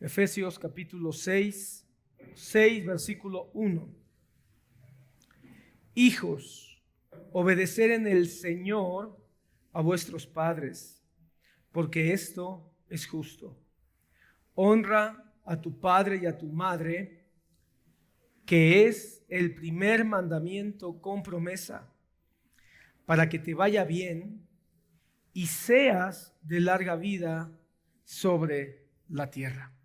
Efesios capítulo 6, versículo 1. Hijos, obedecer en el Señor a vuestros padres, porque esto es justo. Honra a tu padre y a tu madre, que es el primer mandamiento con promesa, para que te vaya bien y seas de larga vida sobre la tierra.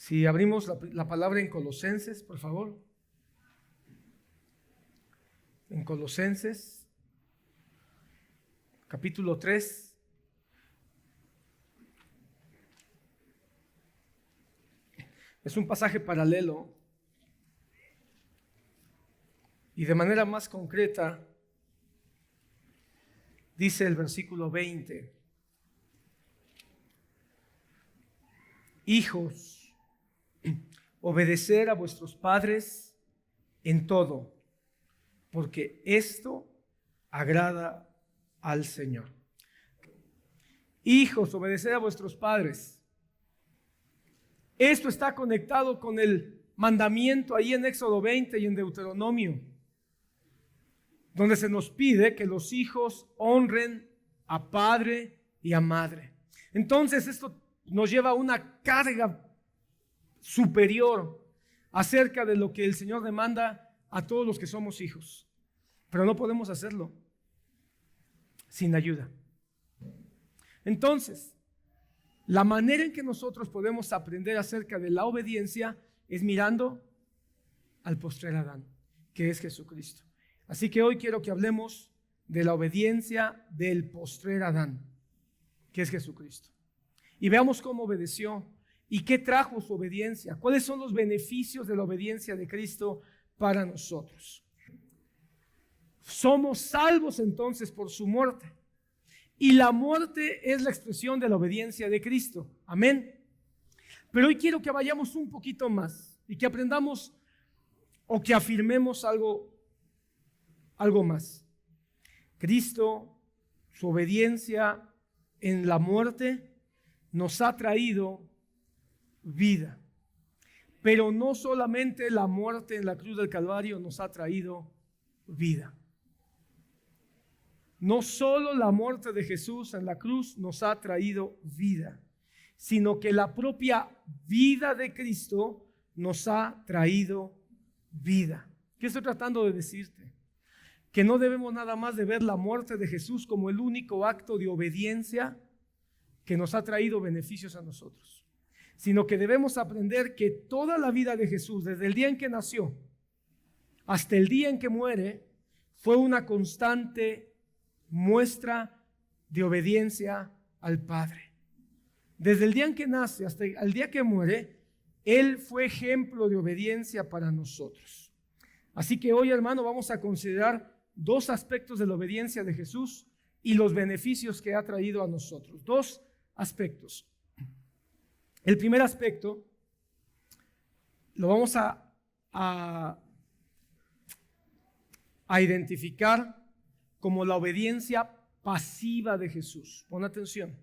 Si abrimos la palabra en Colosenses, por favor. En Colosenses, capítulo 3. Es un pasaje paralelo y de manera más concreta dice el versículo 20: Hijos, obedecer a vuestros padres en todo, porque esto agrada al Señor. Hijos, obedecer a vuestros padres. Esto está conectado con el mandamiento ahí en Éxodo 20 y en Deuteronomio, donde se nos pide que los hijos honren a padre y a madre. Entonces esto nos lleva a una carga superior acerca de lo que el Señor demanda a todos los que somos hijos. Pero no podemos hacerlo sin ayuda. Entonces, la manera en que nosotros podemos aprender acerca de la obediencia es mirando al postrer Adán, que es Jesucristo. Así que hoy quiero que hablemos de la obediencia del postrer Adán, que es Jesucristo. Y veamos cómo obedeció y qué trajo su obediencia. ¿Cuáles son los beneficios de la obediencia de Cristo para nosotros? Somos salvos entonces por su muerte. Y la muerte es la expresión de la obediencia de Cristo. Amén. Pero hoy quiero que vayamos un poquito más y que aprendamos o que afirmemos algo más. Cristo, su obediencia en la muerte, nos ha traído vida. Pero no solamente la muerte en la cruz del Calvario nos ha traído vida. No solo la muerte de Jesús en la cruz nos ha traído vida, sino que la propia vida de Cristo nos ha traído vida. ¿Qué estoy tratando de decirte? Que no debemos nada más de ver la muerte de Jesús como el único acto de obediencia que nos ha traído beneficios a nosotros, sino que debemos aprender que toda la vida de Jesús, desde el día en que nació hasta el día en que muere, fue una constante muestra de obediencia al Padre. Desde el día en que nace hasta el día que muere, Él fue ejemplo de obediencia para nosotros. Así que hoy, hermano, vamos a considerar dos aspectos de la obediencia de Jesús y los beneficios que ha traído a nosotros. Dos aspectos. El primer aspecto lo vamos a identificar como la obediencia pasiva de Jesús. Pon atención.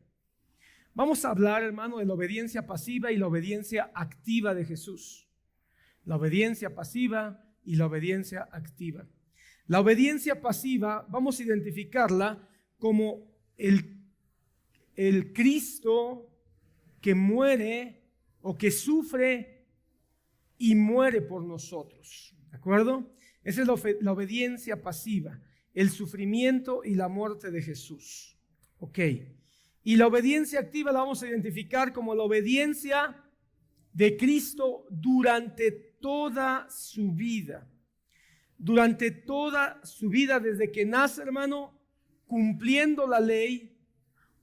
Vamos a hablar, hermano, de la obediencia pasiva y la obediencia activa de Jesús. La obediencia pasiva y la obediencia activa. La obediencia pasiva, vamos a identificarla como el Cristo que muere o que sufre y muere por nosotros. ¿De acuerdo? Esa es la obediencia pasiva, el sufrimiento y la muerte de Jesús. Ok. Y la obediencia activa la vamos a identificar como la obediencia de Cristo durante toda su vida. Durante toda su vida, desde que nace, hermano, cumpliendo la ley,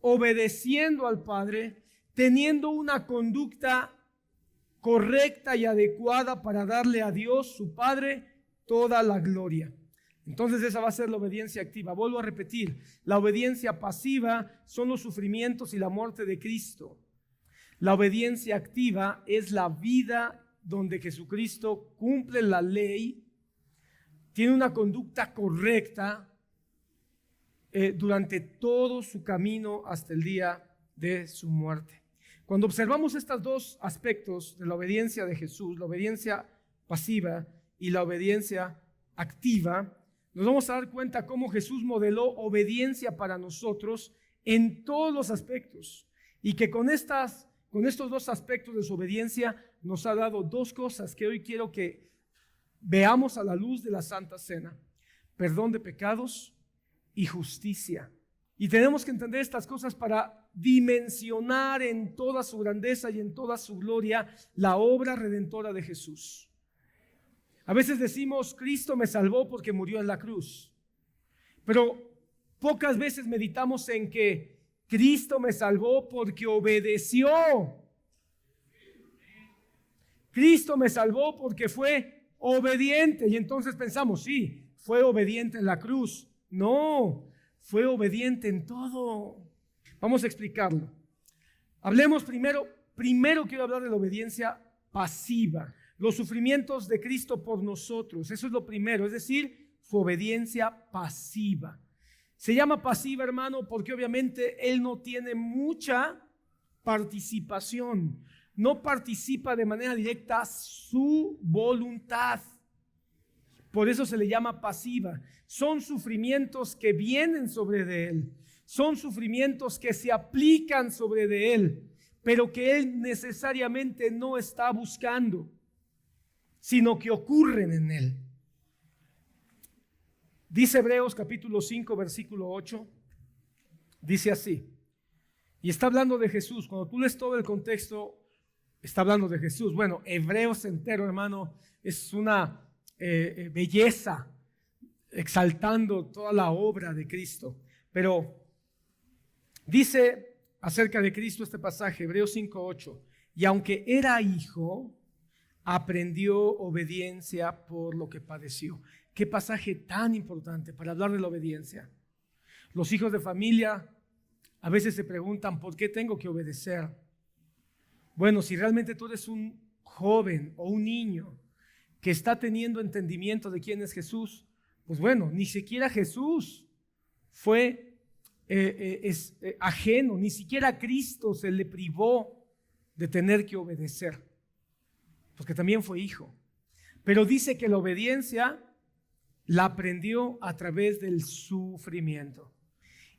obedeciendo al Padre, teniendo una conducta correcta y adecuada para darle a Dios, su Padre, toda la gloria. Entonces esa va a ser la obediencia activa. Vuelvo a repetir, la obediencia pasiva son los sufrimientos y la muerte de Cristo. La obediencia activa es la vida donde Jesucristo cumple la ley, tiene una conducta correcta durante todo su camino hasta el día de su muerte. Cuando observamos estos dos aspectos de la obediencia de Jesús, la obediencia pasiva y la obediencia activa, nos vamos a dar cuenta cómo Jesús modeló obediencia para nosotros en todos los aspectos, y que con estos dos aspectos de su obediencia nos ha dado dos cosas que hoy quiero que veamos a la luz de la Santa Cena: perdón de pecados y justicia. Y tenemos que entender estas cosas para dimensionar en toda su grandeza y en toda su gloria la obra redentora de Jesús. A veces decimos, Cristo me salvó porque murió en la cruz, pero pocas veces meditamos en que Cristo me salvó porque obedeció. Cristo me salvó porque fue obediente. Y entonces pensamos, sí, fue obediente en la cruz. No, fue obediente en todo. Vamos a explicarlo. Hablemos primero quiero hablar de la obediencia pasiva. Los sufrimientos de Cristo por nosotros. Eso es lo primero, es decir, su obediencia pasiva. Se llama pasiva, hermano, porque obviamente Él no tiene mucha participación. No participa de manera directa su voluntad. Por eso se le llama pasiva. Son sufrimientos que vienen sobre de Él. Son sufrimientos que se aplican sobre de Él, pero que Él necesariamente no está buscando, sino que ocurren en Él. Dice Hebreos capítulo 5, versículo 8, dice así, y está hablando de Jesús. Cuando tú lees todo el contexto, está hablando de Jesús. Bueno, Hebreos entero, hermano, es una belleza, exaltando toda la obra de Cristo. Pero dice acerca de Cristo este pasaje, Hebreos 5, 8, y aunque era hijo, aprendió obediencia por lo que padeció. Qué pasaje tan importante para hablar de la obediencia. Los hijos de familia a veces se preguntan, ¿por qué tengo que obedecer? Bueno, si realmente tú eres un joven o un niño que está teniendo entendimiento de quién es Jesús, pues bueno, ni siquiera Jesús fue ajeno, ni siquiera a Cristo se le privó de tener que obedecer, porque también fue hijo. Pero dice que la obediencia la aprendió a través del sufrimiento.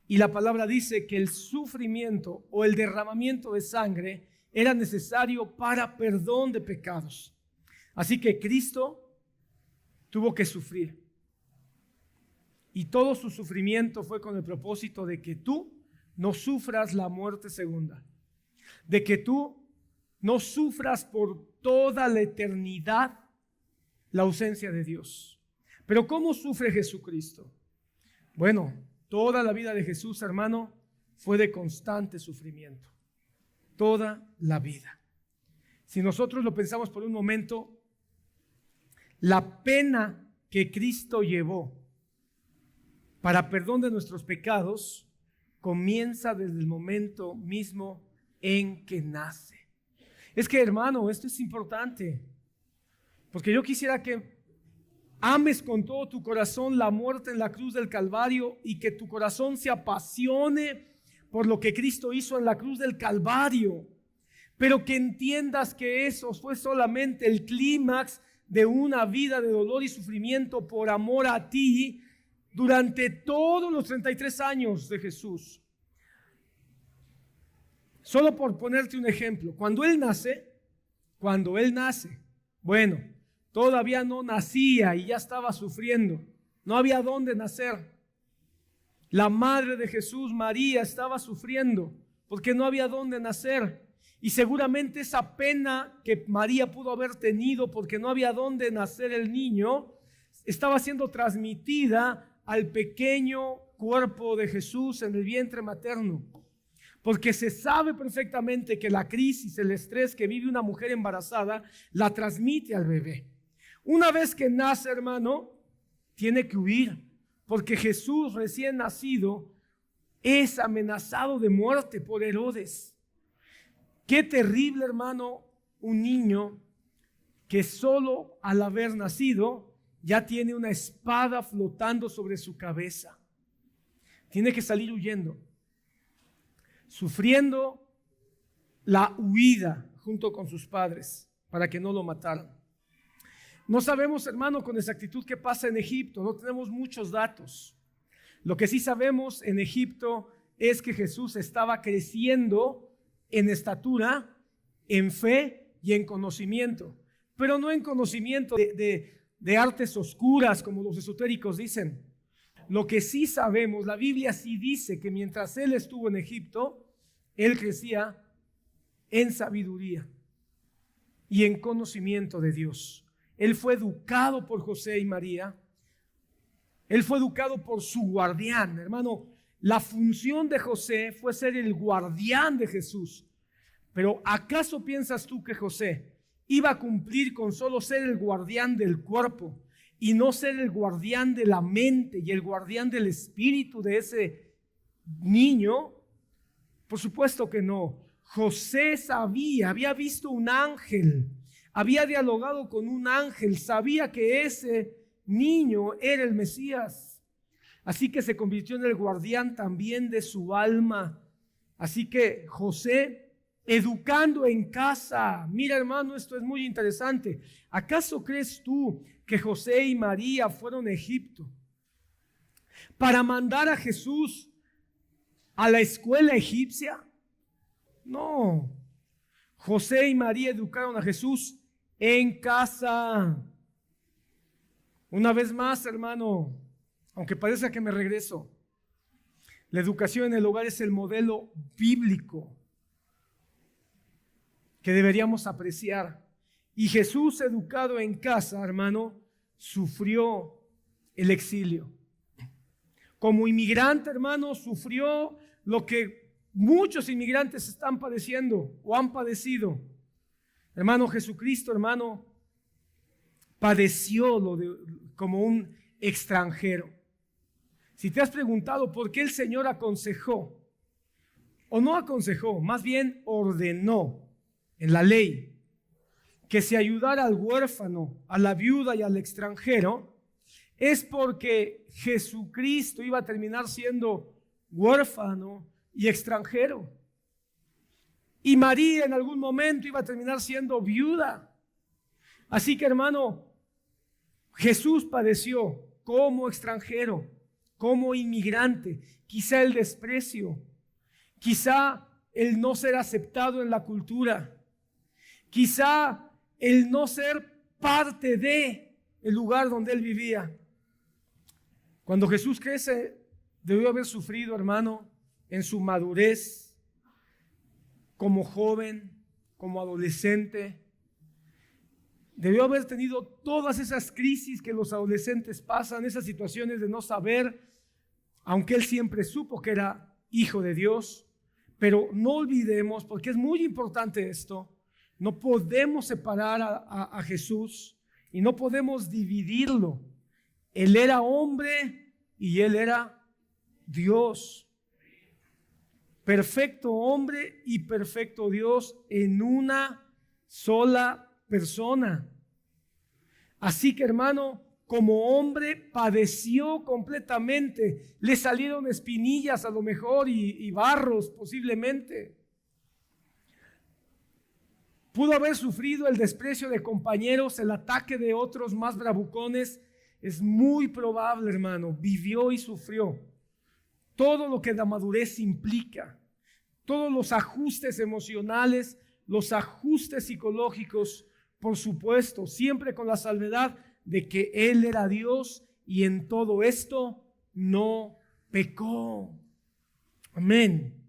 Y la palabra dice que el sufrimiento o el derramamiento de sangre era necesario para perdón de pecados. Así que Cristo tuvo que sufrir. Y todo su sufrimiento fue con el propósito de que tú no sufras la muerte segunda. De que tú no sufras por toda la eternidad la ausencia de Dios. Pero ¿cómo sufre Jesucristo? Bueno, toda la vida de Jesús, hermano, fue de constante sufrimiento. Toda la vida. Si nosotros lo pensamos por un momento, la pena que Cristo llevó para perdón de nuestros pecados comienza desde el momento mismo en que nace. Es que, hermano, esto es importante, porque yo quisiera que ames con todo tu corazón la muerte en la cruz del Calvario y que tu corazón se apasione por lo que Cristo hizo en la cruz del Calvario, pero que entiendas que eso fue solamente el clímax de una vida de dolor y sufrimiento por amor a ti durante todos los 33 años de Jesús. Solo por ponerte un ejemplo, cuando Él nace, bueno, todavía no nacía y ya estaba sufriendo, no había dónde nacer. La madre de Jesús, María, estaba sufriendo porque no había dónde nacer. Y seguramente esa pena que María pudo haber tenido porque no había dónde nacer el niño, estaba siendo transmitida al pequeño cuerpo de Jesús en el vientre materno. Porque se sabe perfectamente que la crisis, el estrés que vive una mujer embarazada, la transmite al bebé. Una vez que nace, hermano, tiene que huir, porque Jesús recién nacido es amenazado de muerte por Herodes. Qué terrible, hermano, un niño que solo al haber nacido ya tiene una espada flotando sobre su cabeza. Tiene que salir huyendo, sufriendo la huida junto con sus padres para que no lo mataran. No sabemos, hermano, con exactitud qué pasa en Egipto, no tenemos muchos datos. Lo que sí sabemos en Egipto es que Jesús estaba creciendo en estatura, en fe y en conocimiento, pero no en conocimiento de artes oscuras como los esotéricos dicen. Lo que sí sabemos, la Biblia sí dice que mientras él estuvo en Egipto, él crecía en sabiduría y en conocimiento de Dios. Él fue educado por José y María. Él fue educado por su guardián. Hermano, la función de José fue ser el guardián de Jesús. Pero ¿acaso piensas tú que José iba a cumplir con solo ser el guardián del cuerpo y no ser el guardián de la mente y el guardián del espíritu de ese niño? Por supuesto que no. José sabía, había visto un ángel, había dialogado con un ángel, sabía que ese niño era el Mesías. Así que se convirtió en el guardián también de su alma. Así que José, educando en casa. Mira, hermano, esto es muy interesante. ¿Acaso crees tú que José y María fueron a Egipto para mandar a Jesús a la escuela egipcia? No. José y María educaron a Jesús en casa. Una vez más, hermano, aunque parezca que me regreso, la educación en el hogar es el modelo bíblico que deberíamos apreciar. Y Jesús, educado en casa, hermano, sufrió el exilio. Como inmigrante, hermano, sufrió lo que muchos inmigrantes están padeciendo o han padecido. Hermano, Jesucristo, hermano, padeció como un extranjero. Si te has preguntado por qué el Señor aconsejó, o no aconsejó, más bien ordenó en la ley que se ayudara al huérfano, a la viuda y al extranjero, es porque Jesucristo iba a terminar siendo huérfano y extranjero. Y María en algún momento iba a terminar siendo viuda. Así que, hermano, Jesús padeció como extranjero, como inmigrante, quizá el desprecio, quizá el no ser aceptado en la cultura, quizá el no ser parte de el lugar donde él vivía. Cuando Jesús crece, debió haber sufrido, hermano, en su madurez, como joven, como adolescente. Debió haber tenido todas esas crisis que los adolescentes pasan, esas situaciones de no saber, aunque él siempre supo que era hijo de Dios. Pero no olvidemos, porque es muy importante esto, no podemos separar a Jesús y no podemos dividirlo. Él era hombre y él era Dios. Perfecto hombre y perfecto Dios en una sola persona. Así que, hermano, como hombre padeció completamente. Le salieron espinillas a lo mejor y barros posiblemente. Pudo haber sufrido el desprecio de compañeros, el ataque de otros más bravucones. Es muy probable, hermano. Vivió y sufrió todo lo que la madurez implica. Todos los ajustes emocionales, los ajustes psicológicos, por supuesto, siempre con la salvedad de que Él era Dios y en todo esto no pecó. Amén.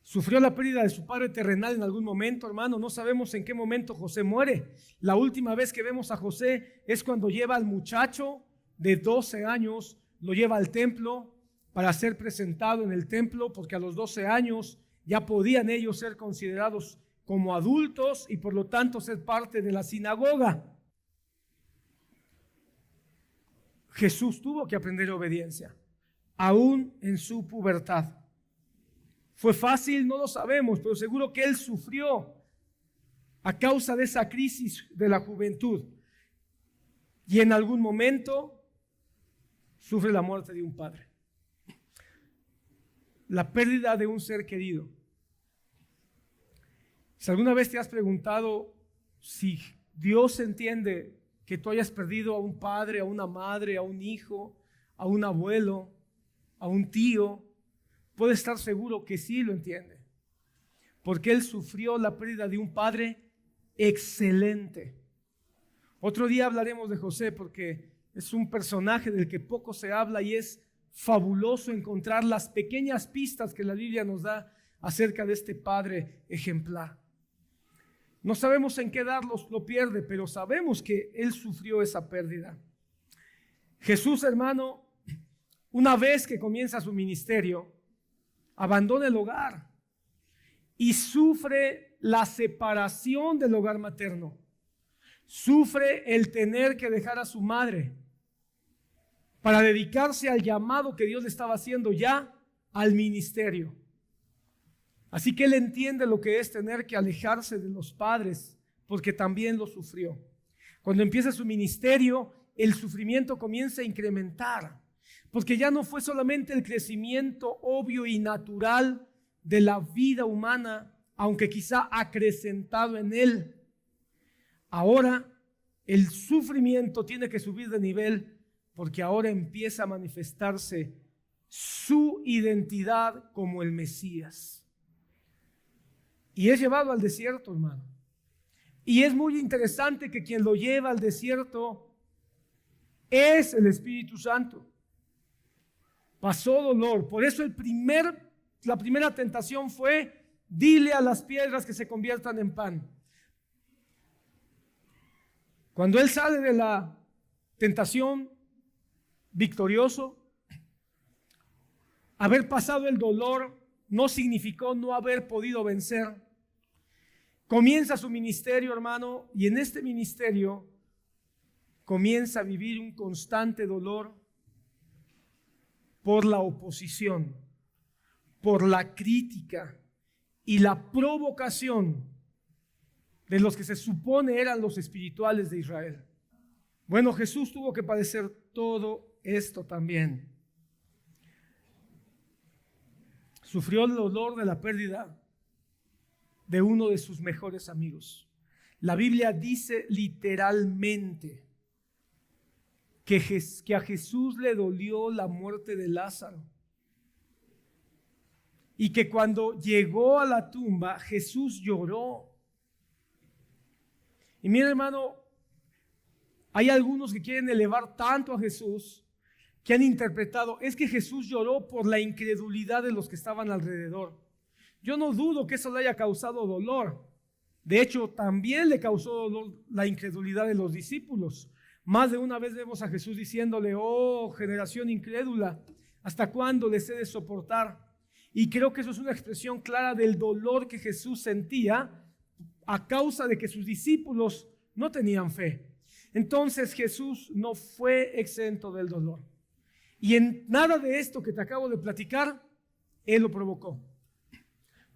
Sufrió la pérdida de su padre terrenal en algún momento, hermano. No sabemos en qué momento José muere. La última vez que vemos a José es cuando lleva al muchacho de 12 años, lo lleva al templo para ser presentado en el templo, porque a los 12 años ya podían ellos ser considerados como adultos y por lo tanto ser parte de la sinagoga. Jesús tuvo que aprender obediencia, aún en su pubertad. ¿Fue fácil? No lo sabemos, pero seguro que él sufrió a causa de esa crisis de la juventud. Y en algún momento sufre la muerte de un padre, la pérdida de un ser querido. Si alguna vez te has preguntado si Dios entiende que tú hayas perdido a un padre, a una madre, a un hijo, a un abuelo, a un tío, puedes estar seguro que sí lo entiende. Porque Él sufrió la pérdida de un padre excelente. Otro día hablaremos de José porque es un personaje del que poco se habla y es fabuloso encontrar las pequeñas pistas que la Biblia nos da acerca de este padre ejemplar. No sabemos en qué edad lo pierde, pero sabemos que Él sufrió esa pérdida. Jesús, hermano, una vez que comienza su ministerio, abandona el hogar y sufre la separación del hogar materno. Sufre el tener que dejar a su madre para dedicarse al llamado que Dios le estaba haciendo ya al ministerio. Así que Él entiende lo que es tener que alejarse de los padres, porque también lo sufrió. Cuando empieza su ministerio, el sufrimiento comienza a incrementar, porque ya no fue solamente el crecimiento obvio y natural de la vida humana, aunque quizá acrecentado en él. Ahora el sufrimiento tiene que subir de nivel, porque ahora empieza a manifestarse su identidad como el Mesías. Y es llevado al desierto, hermano. Y es muy interesante que quien lo lleva al desierto es el Espíritu Santo. Pasó dolor. Por eso la primera tentación fue: dile a las piedras que se conviertan en pan. Cuando él sale de la tentación victorioso, haber pasado el dolor no significó no haber podido vencer. Comienza su ministerio, hermano, y en este ministerio comienza a vivir un constante dolor por la oposición, por la crítica y la provocación de los que se supone eran los espirituales de Israel. Bueno, Jesús tuvo que padecer todo esto también. Sufrió el dolor de la pérdida de uno de sus mejores amigos. La Biblia dice literalmente que a Jesús le dolió la muerte de Lázaro. Y que cuando llegó a la tumba, Jesús lloró. Y mira, hermano, hay algunos que quieren elevar tanto a Jesús que han interpretado, es que Jesús lloró por la incredulidad de los que estaban alrededor. Yo no dudo que eso le haya causado dolor. De hecho, también le causó dolor la incredulidad de los discípulos. Más de una vez vemos a Jesús diciéndole: oh, generación incrédula, ¿hasta cuándo les he de soportar? Y creo que eso es una expresión clara del dolor que Jesús sentía a causa de que sus discípulos no tenían fe. Entonces Jesús no fue exento del dolor. Y en nada de esto que te acabo de platicar, Él lo provocó.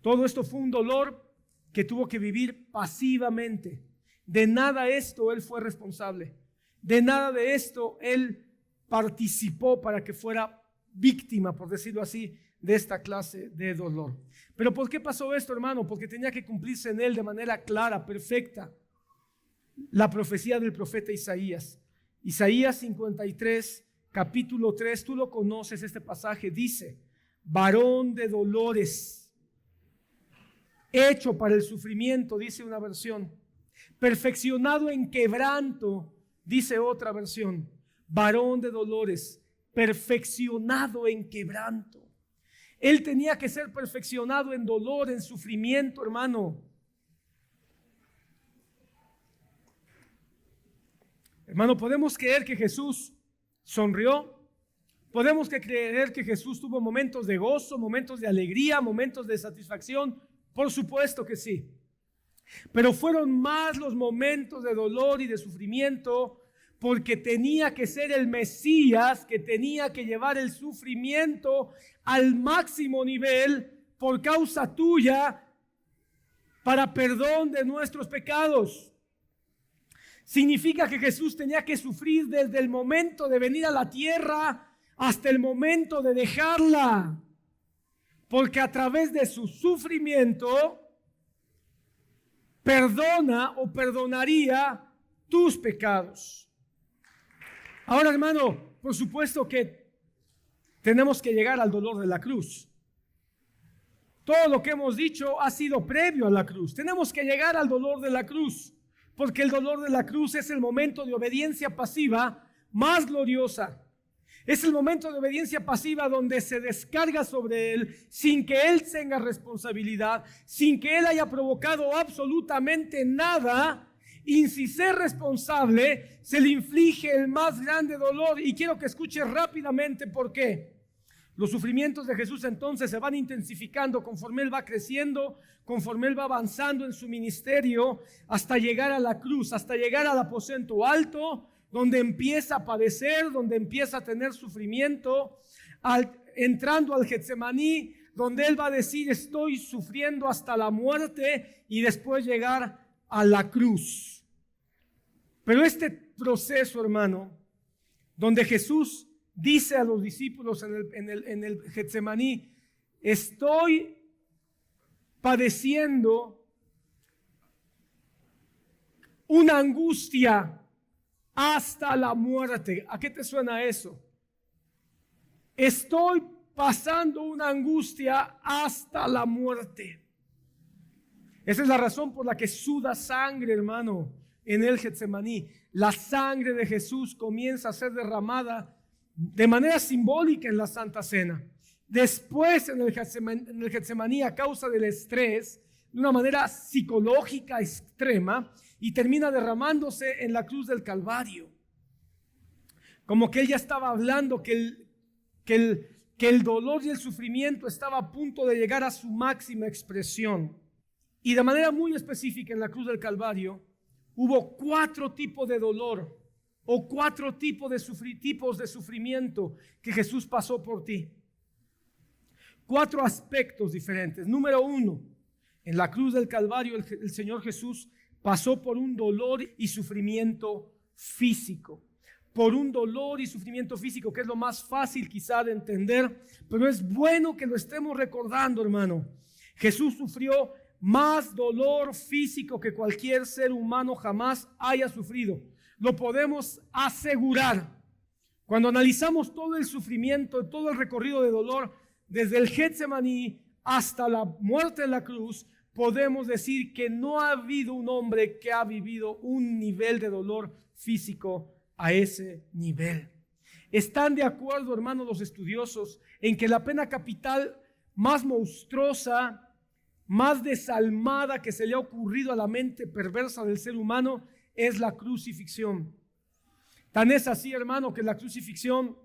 Todo esto fue un dolor que tuvo que vivir pasivamente. De nada esto Él fue responsable. De nada de esto Él participó para que fuera víctima, por decirlo así, de esta clase de dolor. Pero ¿por qué pasó esto, hermano? Porque tenía que cumplirse en Él de manera clara, perfecta, la profecía del profeta Isaías. Isaías 53, capítulo 3, tú lo conoces, este pasaje dice: varón de dolores, hecho para el sufrimiento, dice una versión, perfeccionado en quebranto, dice otra versión. Varón de dolores, perfeccionado en quebranto. Él tenía que ser perfeccionado en dolor, en sufrimiento, hermano. Hermano, podemos creer que Jesús sonrió. Podemos creer que Jesús tuvo momentos de gozo, momentos de alegría, momentos de satisfacción. Por supuesto que sí. Pero fueron más los momentos de dolor y de sufrimiento, porque tenía que ser el Mesías que tenía que llevar el sufrimiento al máximo nivel por causa tuya, para perdón de nuestros pecados. Significa que Jesús tenía que sufrir desde el momento de venir a la tierra hasta el momento de dejarla, porque a través de su sufrimiento perdona o perdonaría tus pecados. Ahora, hermano, por supuesto que tenemos que llegar al dolor de la cruz. Todo lo que hemos dicho ha sido previo a la cruz. Tenemos que llegar al dolor de la cruz, porque el dolor de la cruz es el momento de obediencia pasiva más gloriosa. Es el momento de obediencia pasiva donde se descarga sobre él sin que él tenga responsabilidad, sin que él haya provocado absolutamente nada. Y sin ser responsable, se le inflige el más grande dolor. Y quiero que escuche rápidamente por qué. Los sufrimientos de Jesús entonces se van intensificando conforme Él va creciendo, conforme Él va avanzando en su ministerio, hasta llegar a la cruz, hasta llegar al aposento alto, donde empieza a padecer, donde empieza a tener sufrimiento, entrando al Getsemaní, donde Él va a decir: estoy sufriendo hasta la muerte, y después llegar a la cruz. Pero este proceso, hermano, donde Jesús dice a los discípulos en el Getsemaní: estoy padeciendo una angustia hasta la muerte. ¿A qué te suena eso? Estoy pasando una angustia hasta la muerte. Esa es la razón por la que suda sangre, hermano, en el Getsemaní. La sangre de Jesús comienza a ser derramada de manera simbólica en la Santa Cena. Después en el Getsemaní, a causa del estrés, de una manera psicológica extrema, y termina derramándose en la cruz del Calvario. Como que Él ya estaba hablando que el dolor y el sufrimiento estaba a punto de llegar a su máxima expresión. Y de manera muy específica en la cruz del Calvario hubo 4 tipos de dolor o 4 tipos de sufrimiento que Jesús pasó por ti. 4 aspectos diferentes. Número 1, en la cruz del Calvario el Señor Jesús pasó por un dolor y sufrimiento físico. Por un dolor y sufrimiento físico, que es lo más fácil quizá de entender, pero es bueno que lo estemos recordando, hermano. Jesús sufrió más dolor físico que cualquier ser humano jamás haya sufrido. Lo podemos asegurar. Cuando analizamos todo el sufrimiento, todo el recorrido de dolor, desde el Getsemaní hasta la muerte en la cruz, podemos decir que no ha habido un hombre que ha vivido un nivel de dolor físico a ese nivel. Están de acuerdo, hermanos, los estudiosos, en que la pena capital más monstruosa, más desalmada que se le ha ocurrido a la mente perversa del ser humano es la crucifixión. Tan es así, hermano, que la crucifixión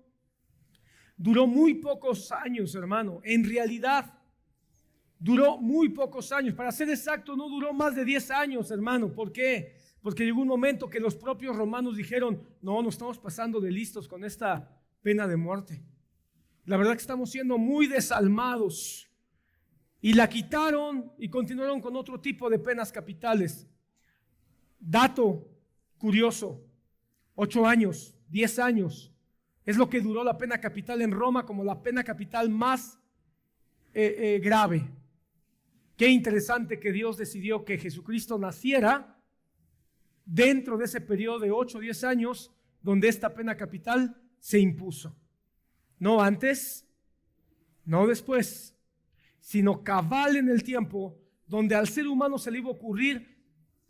duró muy pocos años, hermano. En realidad, duró muy pocos años. Para ser exacto, no duró más de 10 años, hermano. ¿Por qué? Porque llegó un momento que los propios romanos dijeron: no, nos estamos pasando de listos con esta pena de muerte. La verdad que estamos siendo muy desalmados. Y la quitaron y continuaron con otro tipo de penas capitales. Dato curioso: 8 años, 10 años es lo que duró la pena capital en Roma como la pena capital más grave. Qué interesante que Dios decidió que Jesucristo naciera dentro de ese periodo de 8 o 10 años donde esta pena capital se impuso. No antes, no después, sino cabal en el tiempo donde al ser humano se le iba a ocurrir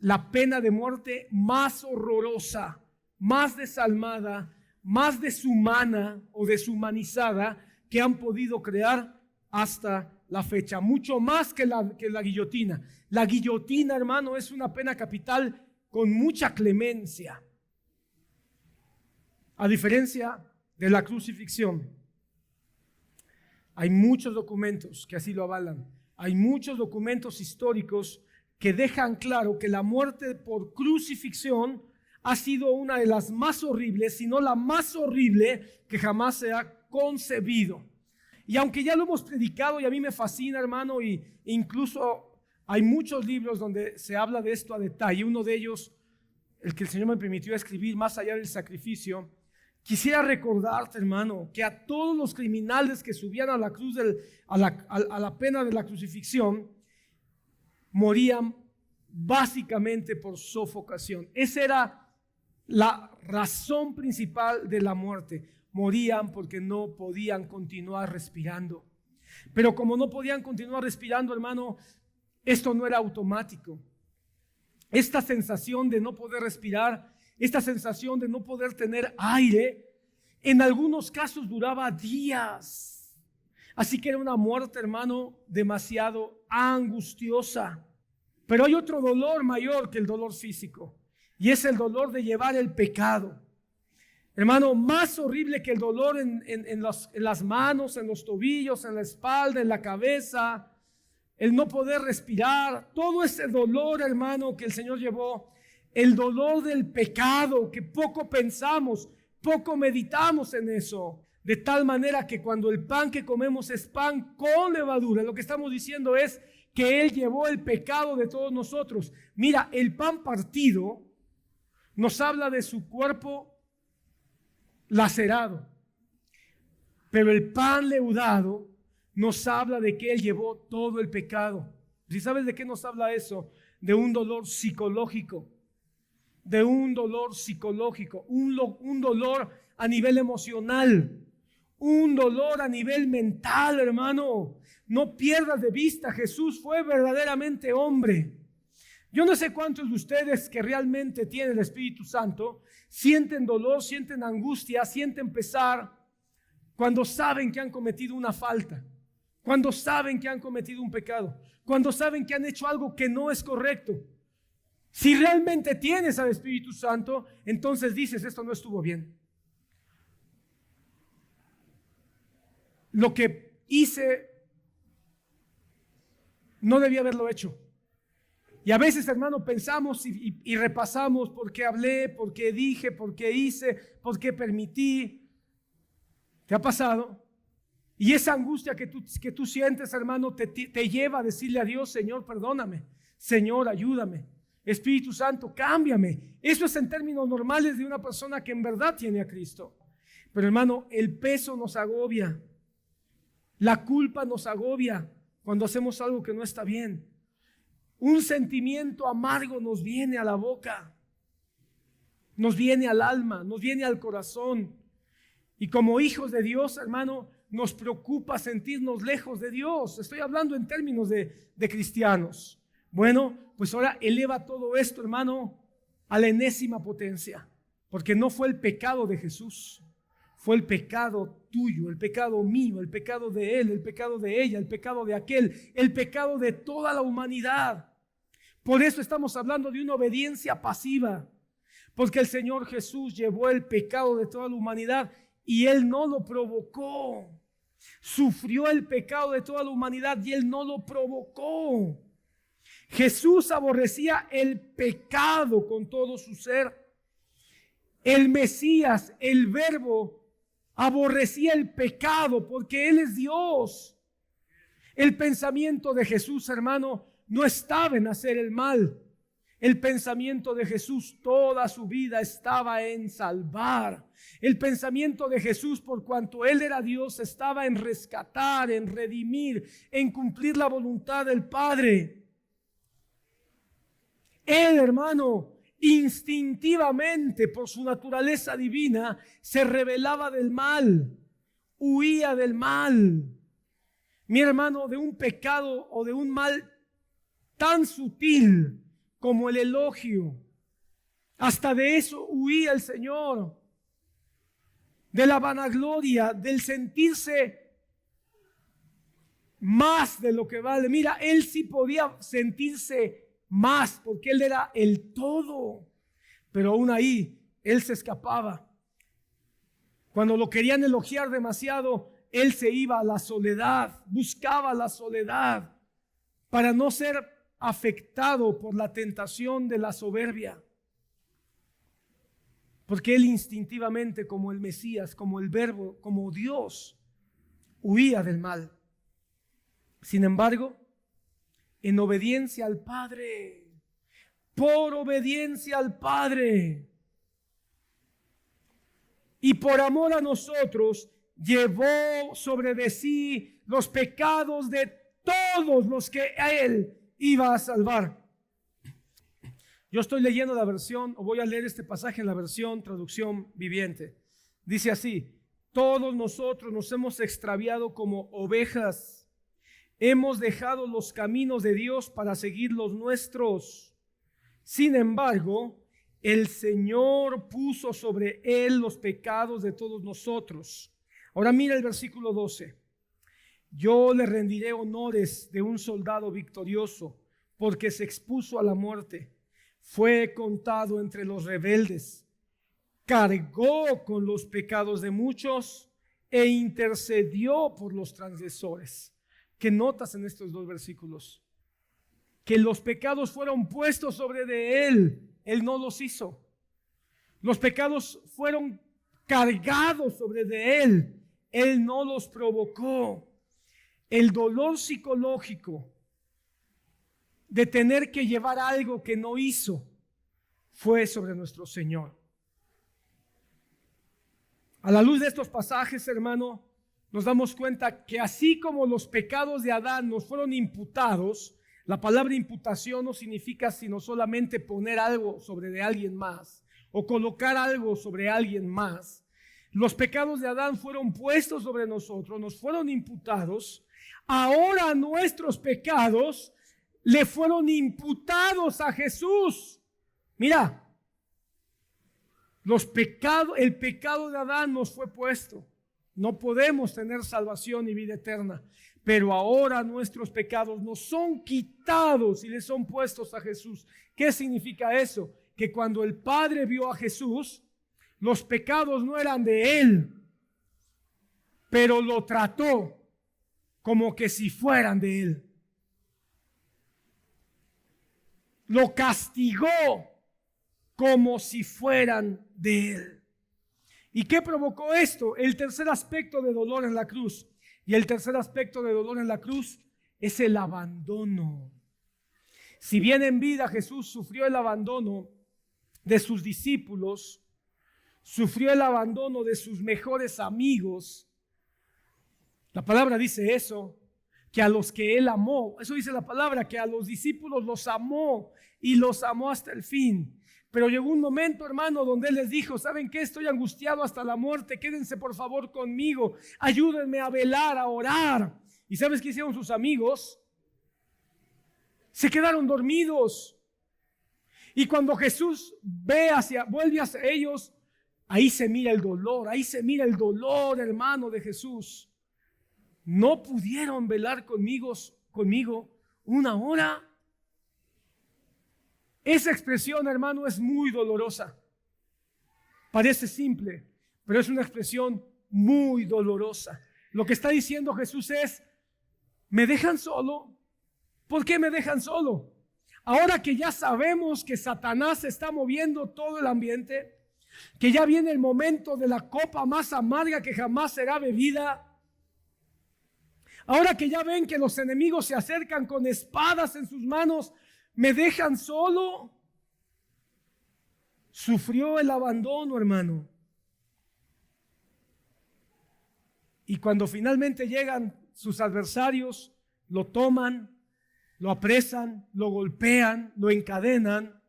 la pena de muerte más horrorosa, más desalmada, más deshumana o deshumanizada que han podido crear hasta la fecha, mucho más que la guillotina. La guillotina, hermano, es una pena capital con mucha clemencia, a diferencia de la crucifixión. Hay muchos documentos que así lo avalan. Hay muchos documentos históricos que dejan claro que la muerte por crucifixión ha sido una de las más horribles, si no la más horrible que jamás se ha concebido. Y aunque ya lo hemos predicado y a mí me fascina, hermano, y incluso hay muchos libros donde se habla de esto a detalle. Uno de ellos, el que el Señor me permitió escribir, Más allá del sacrificio. Quisiera recordarte, hermano, que a todos los criminales que subían a la cruz, a la pena de la crucifixión, morían básicamente por sofocación. Esa era la razón principal de la muerte. Morían porque no podían continuar respirando. Pero como no podían continuar respirando, hermano, esto no era automático. Esta sensación de no poder respirar, esta sensación de no poder tener aire, en algunos casos duraba días. Así que era una muerte, hermano, demasiado angustiosa. Pero hay otro dolor mayor que el dolor físico, y es el dolor de llevar el pecado. Hermano, más horrible que el dolor en las manos, en los tobillos, en la espalda, en la cabeza, el no poder respirar, todo ese dolor, hermano, que el Señor llevó, el dolor del pecado, que poco pensamos, poco meditamos en eso, de tal manera que cuando el pan que comemos es pan con levadura, lo que estamos diciendo es que Él llevó el pecado de todos nosotros. Mira, el pan partido nos habla de su cuerpo lacerado, pero el pan leudado nos habla de que Él llevó todo el pecado. ¿Sí sabes de qué nos habla eso? De un dolor psicológico, un dolor a nivel emocional, un dolor a nivel mental, hermano. No pierdas de vista, Jesús fue verdaderamente hombre. Yo no sé cuántos de ustedes que realmente tienen el Espíritu Santo sienten dolor, sienten angustia, sienten pesar cuando saben que han cometido una falta, cuando saben que han cometido un pecado, cuando saben que han hecho algo que no es correcto. Si realmente tienes al Espíritu Santo, entonces dices, esto no estuvo bien. Lo que hice no debía haberlo hecho. Y a veces, hermano, pensamos y repasamos por qué hablé, por qué dije, por qué hice, por qué permití. ¿Te ha pasado? Y esa angustia que tú sientes, hermano, te lleva a decirle a Dios, Señor, perdóname. Señor, ayúdame. Espíritu Santo, cámbiame. Eso es en términos normales de una persona que en verdad tiene a Cristo. Pero, hermano, el peso nos agobia. La culpa nos agobia cuando hacemos algo que no está bien. Un sentimiento amargo nos viene a la boca, nos viene al alma, nos viene al corazón. Y como hijos de Dios, hermano, nos preocupa sentirnos lejos de Dios. Estoy hablando en términos de cristianos. Bueno, pues ahora eleva todo esto, hermano, a la enésima potencia. Porque no fue el pecado de Jesús, fue el pecado tuyo, el pecado mío, el pecado de él, el pecado de ella, el pecado de aquel, el pecado de toda la humanidad. Por eso estamos hablando de una obediencia pasiva, porque el Señor Jesús llevó el pecado de toda la humanidad y Él no lo provocó. Sufrió el pecado de toda la humanidad y Él no lo provocó. Jesús aborrecía el pecado con todo su ser. El Mesías, el Verbo, aborrecía el pecado porque Él es Dios. El pensamiento de Jesús, hermano, no estaba en hacer el mal. El pensamiento de Jesús toda su vida estaba en salvar. El pensamiento de Jesús, por cuanto Él era Dios, estaba en rescatar, en redimir, en cumplir la voluntad del Padre. Él, hermano, instintivamente, por su naturaleza divina, se rebelaba del mal, huía del mal. Mi hermano, de un pecado o de un mal tan sutil como el elogio, hasta de eso huía el Señor. De la vanagloria, del sentirse más de lo que vale. Mira, Él sí podía sentirse más porque Él era el todo, pero aún ahí Él se escapaba. Cuando lo querían elogiar demasiado, Él se iba a la soledad, buscaba la soledad para no ser afectado por la tentación de la soberbia. Porque Él instintivamente, como el Mesías, como el Verbo, como Dios, huía del mal. Sin embargo, en obediencia al Padre, por obediencia al Padre y por amor a nosotros, llevó sobre de sí los pecados de todos los que a Él iba a salvar. Yo estoy leyendo la versión, o voy a leer este pasaje en la versión traducción viviente. Dice así: todos nosotros nos hemos extraviado como ovejas. Hemos dejado los caminos de Dios para seguir los nuestros. Sin embargo, el Señor puso sobre él los pecados de todos nosotros. Ahora mira el versículo 12. Yo le rendiré honores de un soldado victorioso, porque se expuso a la muerte. Fue contado entre los rebeldes. Cargó con los pecados de muchos e intercedió por los transgresores. ¿Qué notas en estos dos versículos? Que los pecados fueron puestos sobre de él. Él no los hizo. Los pecados fueron cargados sobre de él. Él no los provocó. El dolor psicológico de tener que llevar algo que no hizo fue sobre nuestro Señor. A la luz de estos pasajes, hermano, nos damos cuenta que así como los pecados de Adán nos fueron imputados, la palabra imputación no significa sino solamente poner algo sobre de alguien más o colocar algo sobre alguien más. Los pecados de Adán fueron puestos sobre nosotros, nos fueron imputados. Ahora nuestros pecados le fueron imputados a Jesús. Mira, el pecado de Adán nos fue puesto. No podemos tener salvación y vida eterna. Pero ahora nuestros pecados nos son quitados y le son puestos a Jesús. ¿Qué significa eso? Que cuando el Padre vio a Jesús, los pecados no eran de él, pero lo trató como que si fueran de él. Lo castigó como si fueran de él. ¿Y qué provocó esto? El tercer aspecto de dolor en la cruz. Y el tercer aspecto de dolor en la cruz es el abandono. Si bien en vida Jesús sufrió el abandono de sus discípulos, sufrió el abandono de sus mejores amigos. La palabra dice eso, que a los que él amó, eso dice la palabra, que a los discípulos los amó y los amó hasta el fin. Pero llegó un momento, hermano, donde él les dijo: ¿saben qué? Estoy angustiado hasta la muerte, quédense por favor conmigo, ayúdenme a velar, a orar. ¿Y sabes qué hicieron sus amigos? Se quedaron dormidos. Y cuando Jesús vuelve hacia ellos, ahí se mira el dolor, hermano, de Jesús. No pudieron velar conmigo 1 hora. Esa expresión, hermano, es muy dolorosa. Parece simple, pero es una expresión muy dolorosa. Lo que está diciendo Jesús es: ¿me dejan solo? ¿Por qué me dejan solo? Ahora que ya sabemos que Satanás está moviendo todo el ambiente, que ya viene el momento de la copa más amarga que jamás será bebida. Ahora que ya ven que los enemigos se acercan con espadas en sus manos, ¿me dejan solo? Sufrió el abandono, hermano. Y cuando finalmente llegan sus adversarios, lo toman, lo apresan, lo golpean, lo encadenan.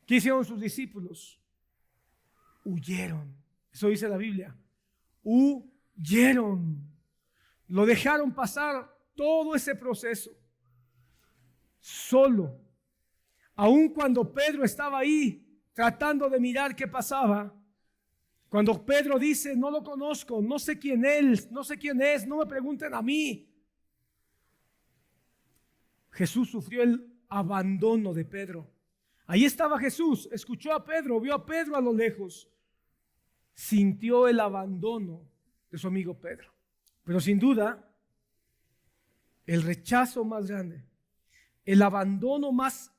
¿Qué hicieron sus discípulos? Huyeron. Eso dice la Biblia. Huyeron. Lo dejaron pasar todo ese proceso solo. Aun cuando Pedro estaba ahí tratando de mirar qué pasaba, cuando Pedro dice: no lo conozco, no sé quién es, no me pregunten a mí. Jesús sufrió el abandono de Pedro. Ahí estaba Jesús, escuchó a Pedro, vio a Pedro a lo lejos, sintió el abandono de su amigo Pedro. Pero sin duda, el rechazo más grande, el abandono más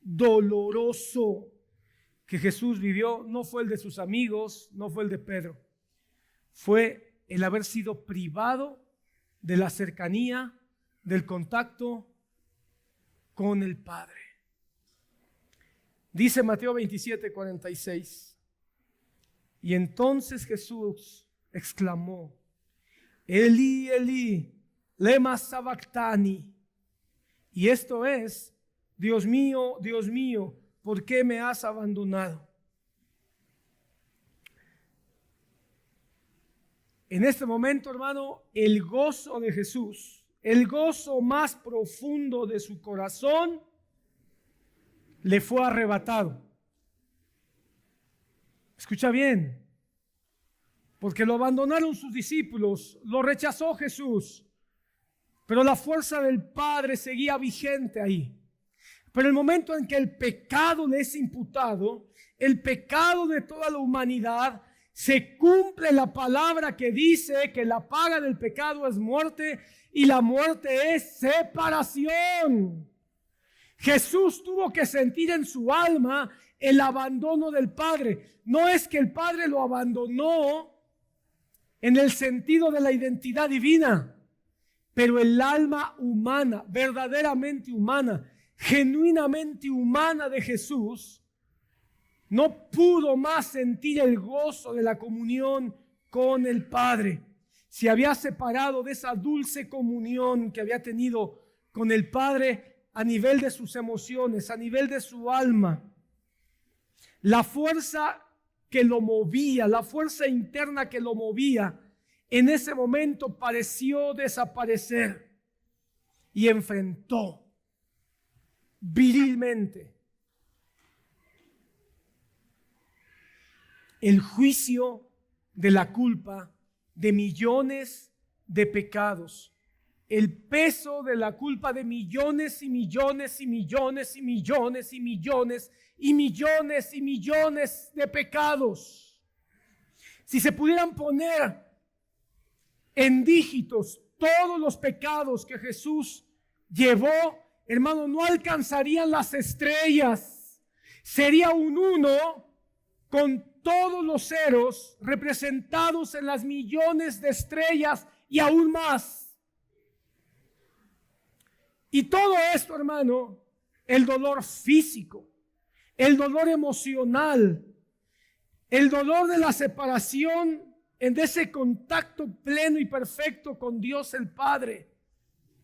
doloroso que Jesús vivió no fue el de sus amigos, no fue el de Pedro. Fue el haber sido privado de la cercanía, del contacto con el Padre. Dice Mateo 27:46. Y entonces Jesús exclamó: Elí, Elí, lema sabactani. Y esto es: Dios mío, ¿por qué me has abandonado? En este momento, hermano, el gozo de Jesús, el gozo más profundo de su corazón, le fue arrebatado. Escucha bien, porque lo abandonaron sus discípulos, lo rechazó Jesús, pero la fuerza del Padre seguía vigente ahí. Pero el momento en que el pecado le es imputado, el pecado de toda la humanidad, se cumple la palabra que dice que la paga del pecado es muerte y la muerte es separación. Jesús tuvo que sentir en su alma el abandono del Padre. No es que el Padre lo abandonó en el sentido de la identidad divina, pero el alma humana, verdaderamente humana, genuinamente humana de Jesús, no pudo más sentir el gozo de la comunión con el Padre. Se había separado de esa dulce comunión que había tenido con el Padre a nivel de sus emociones, a nivel de su alma. La fuerza que lo movía, la fuerza interna que lo movía, en ese momento pareció desaparecer y enfrentó virilmente el juicio de la culpa de millones de pecados, el peso de la culpa de millones y millones y millones y millones y millones y millones y millones de pecados. Si se pudieran poner en dígitos todos los pecados que Jesús llevó, hermano, no alcanzarían las estrellas. Sería un 1 con todos los ceros representados en las millones de estrellas y aún más. Y todo esto, hermano, el dolor físico, el dolor emocional, el dolor de la separación en ese contacto pleno y perfecto con Dios el Padre.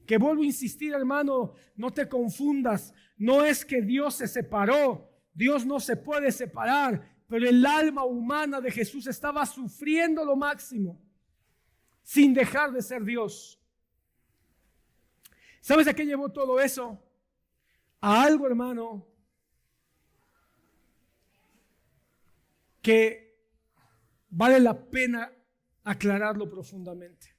Que vuelvo a insistir, hermano, no te confundas. No es que Dios se separó. Dios no se puede separar. Pero el alma humana de Jesús estaba sufriendo lo máximo sin dejar de ser Dios. ¿Sabes a qué llevó todo eso? A algo, hermano, que vale la pena aclararlo profundamente.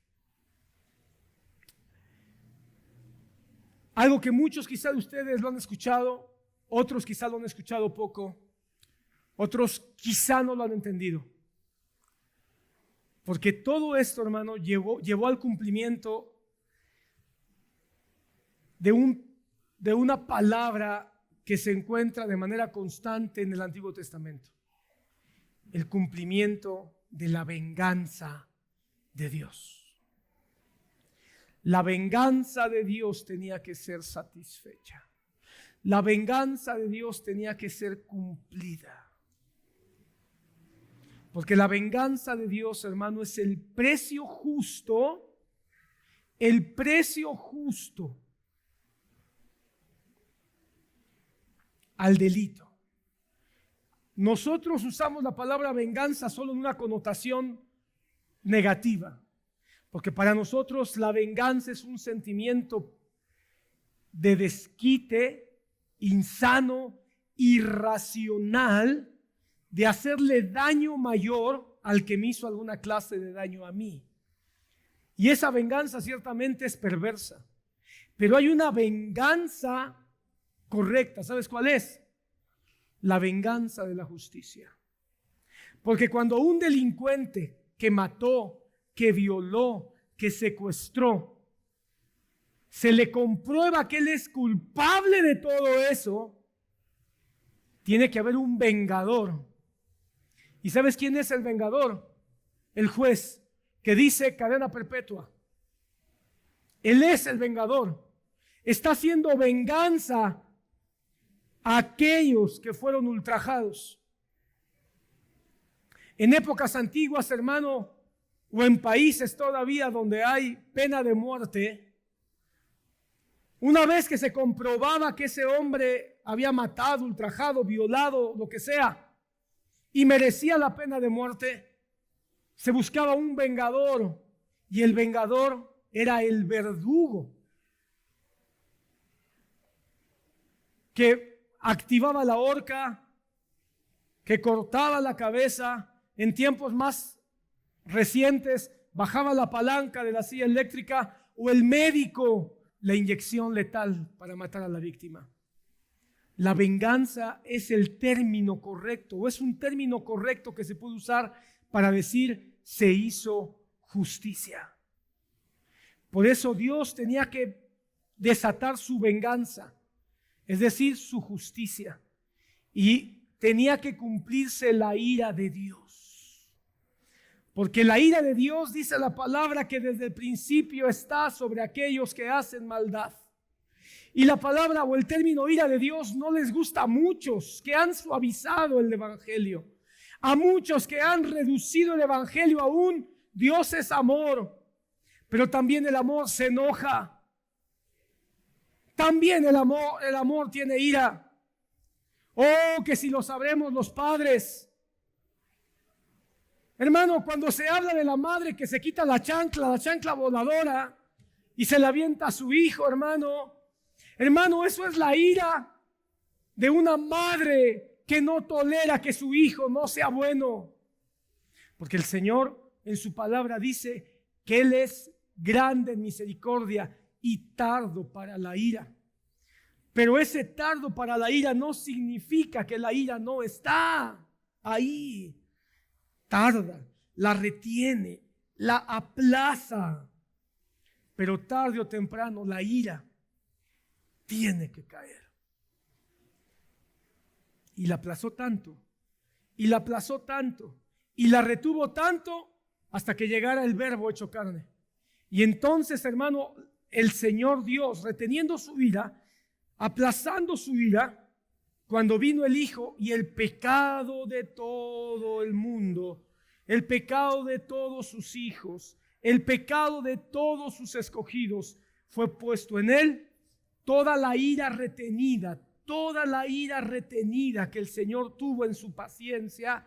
Algo que muchos quizá de ustedes lo han escuchado, otros quizá lo han escuchado poco, otros quizá no lo han entendido. Porque todo esto, hermano, llevó al cumplimiento de una palabra que se encuentra de manera constante en el Antiguo Testamento. El cumplimiento de la venganza de Dios. La venganza de Dios tenía que ser satisfecha. La venganza de Dios tenía que ser cumplida. Porque la venganza de Dios, hermano, es el precio justo al delito. Nosotros usamos la palabra venganza solo en una connotación negativa, porque para nosotros la venganza es un sentimiento de desquite, insano, irracional, de hacerle daño mayor al que me hizo alguna clase de daño a mí. Y esa venganza ciertamente es perversa, pero hay una venganza correcta. ¿Sabes cuál es? La venganza de la justicia. Porque cuando un delincuente que mató, que violó, que secuestró, se le comprueba que él es culpable de todo eso, tiene que haber un vengador. ¿Y sabes quién es el vengador? El juez, que dice cadena perpetua. Él es el vengador. Está haciendo venganza a aquellos que fueron ultrajados. En épocas antiguas, hermano, o en países todavía donde hay pena de muerte, Una vez que se comprobaba que ese hombre había matado, ultrajado, violado, lo que sea, y merecía la pena de muerte, se buscaba un vengador, y el vengador era el verdugo, que activaba la horca, que cortaba la cabeza. En tiempos más recientes bajaba la palanca de la silla eléctrica, o el médico la inyección letal para matar a la víctima. La venganza es el término correcto, o es un término correcto que se puede usar para decir se hizo justicia. Por eso Dios tenía que desatar su venganza, es decir, su justicia, y tenía que cumplirse la ira de Dios. Porque la ira de Dios, dice la palabra, que desde el principio está sobre aquellos que hacen maldad. Y la palabra o el término ira de Dios no les gusta a muchos que han suavizado el evangelio, a muchos que han reducido el evangelio a un Dios es amor, pero también el amor se enoja. También el amor tiene ira. Oh, que si lo sabremos los padres. Hermano, cuando se habla de la madre que se quita la chancla voladora y se la avienta a su hijo, hermano, eso es la ira de una madre que no tolera que su hijo no sea bueno. Porque el Señor en su palabra dice que Él es grande en misericordia y tardo para la ira. Pero ese tardo para la ira no significa que la ira no está ahí. Tarda, la retiene, la aplaza. Pero tarde o temprano la ira tiene que caer. Y la aplazó tanto, y la aplazó tanto, y la retuvo tanto hasta que llegara el Verbo hecho carne. Y entonces, hermano, el Señor Dios, reteniendo su ira, aplazando su ira, cuando vino el Hijo y el pecado de todo el mundo, el pecado de todos sus hijos, el pecado de todos sus escogidos, fue puesto en Él. Toda la ira retenida que el Señor tuvo en su paciencia,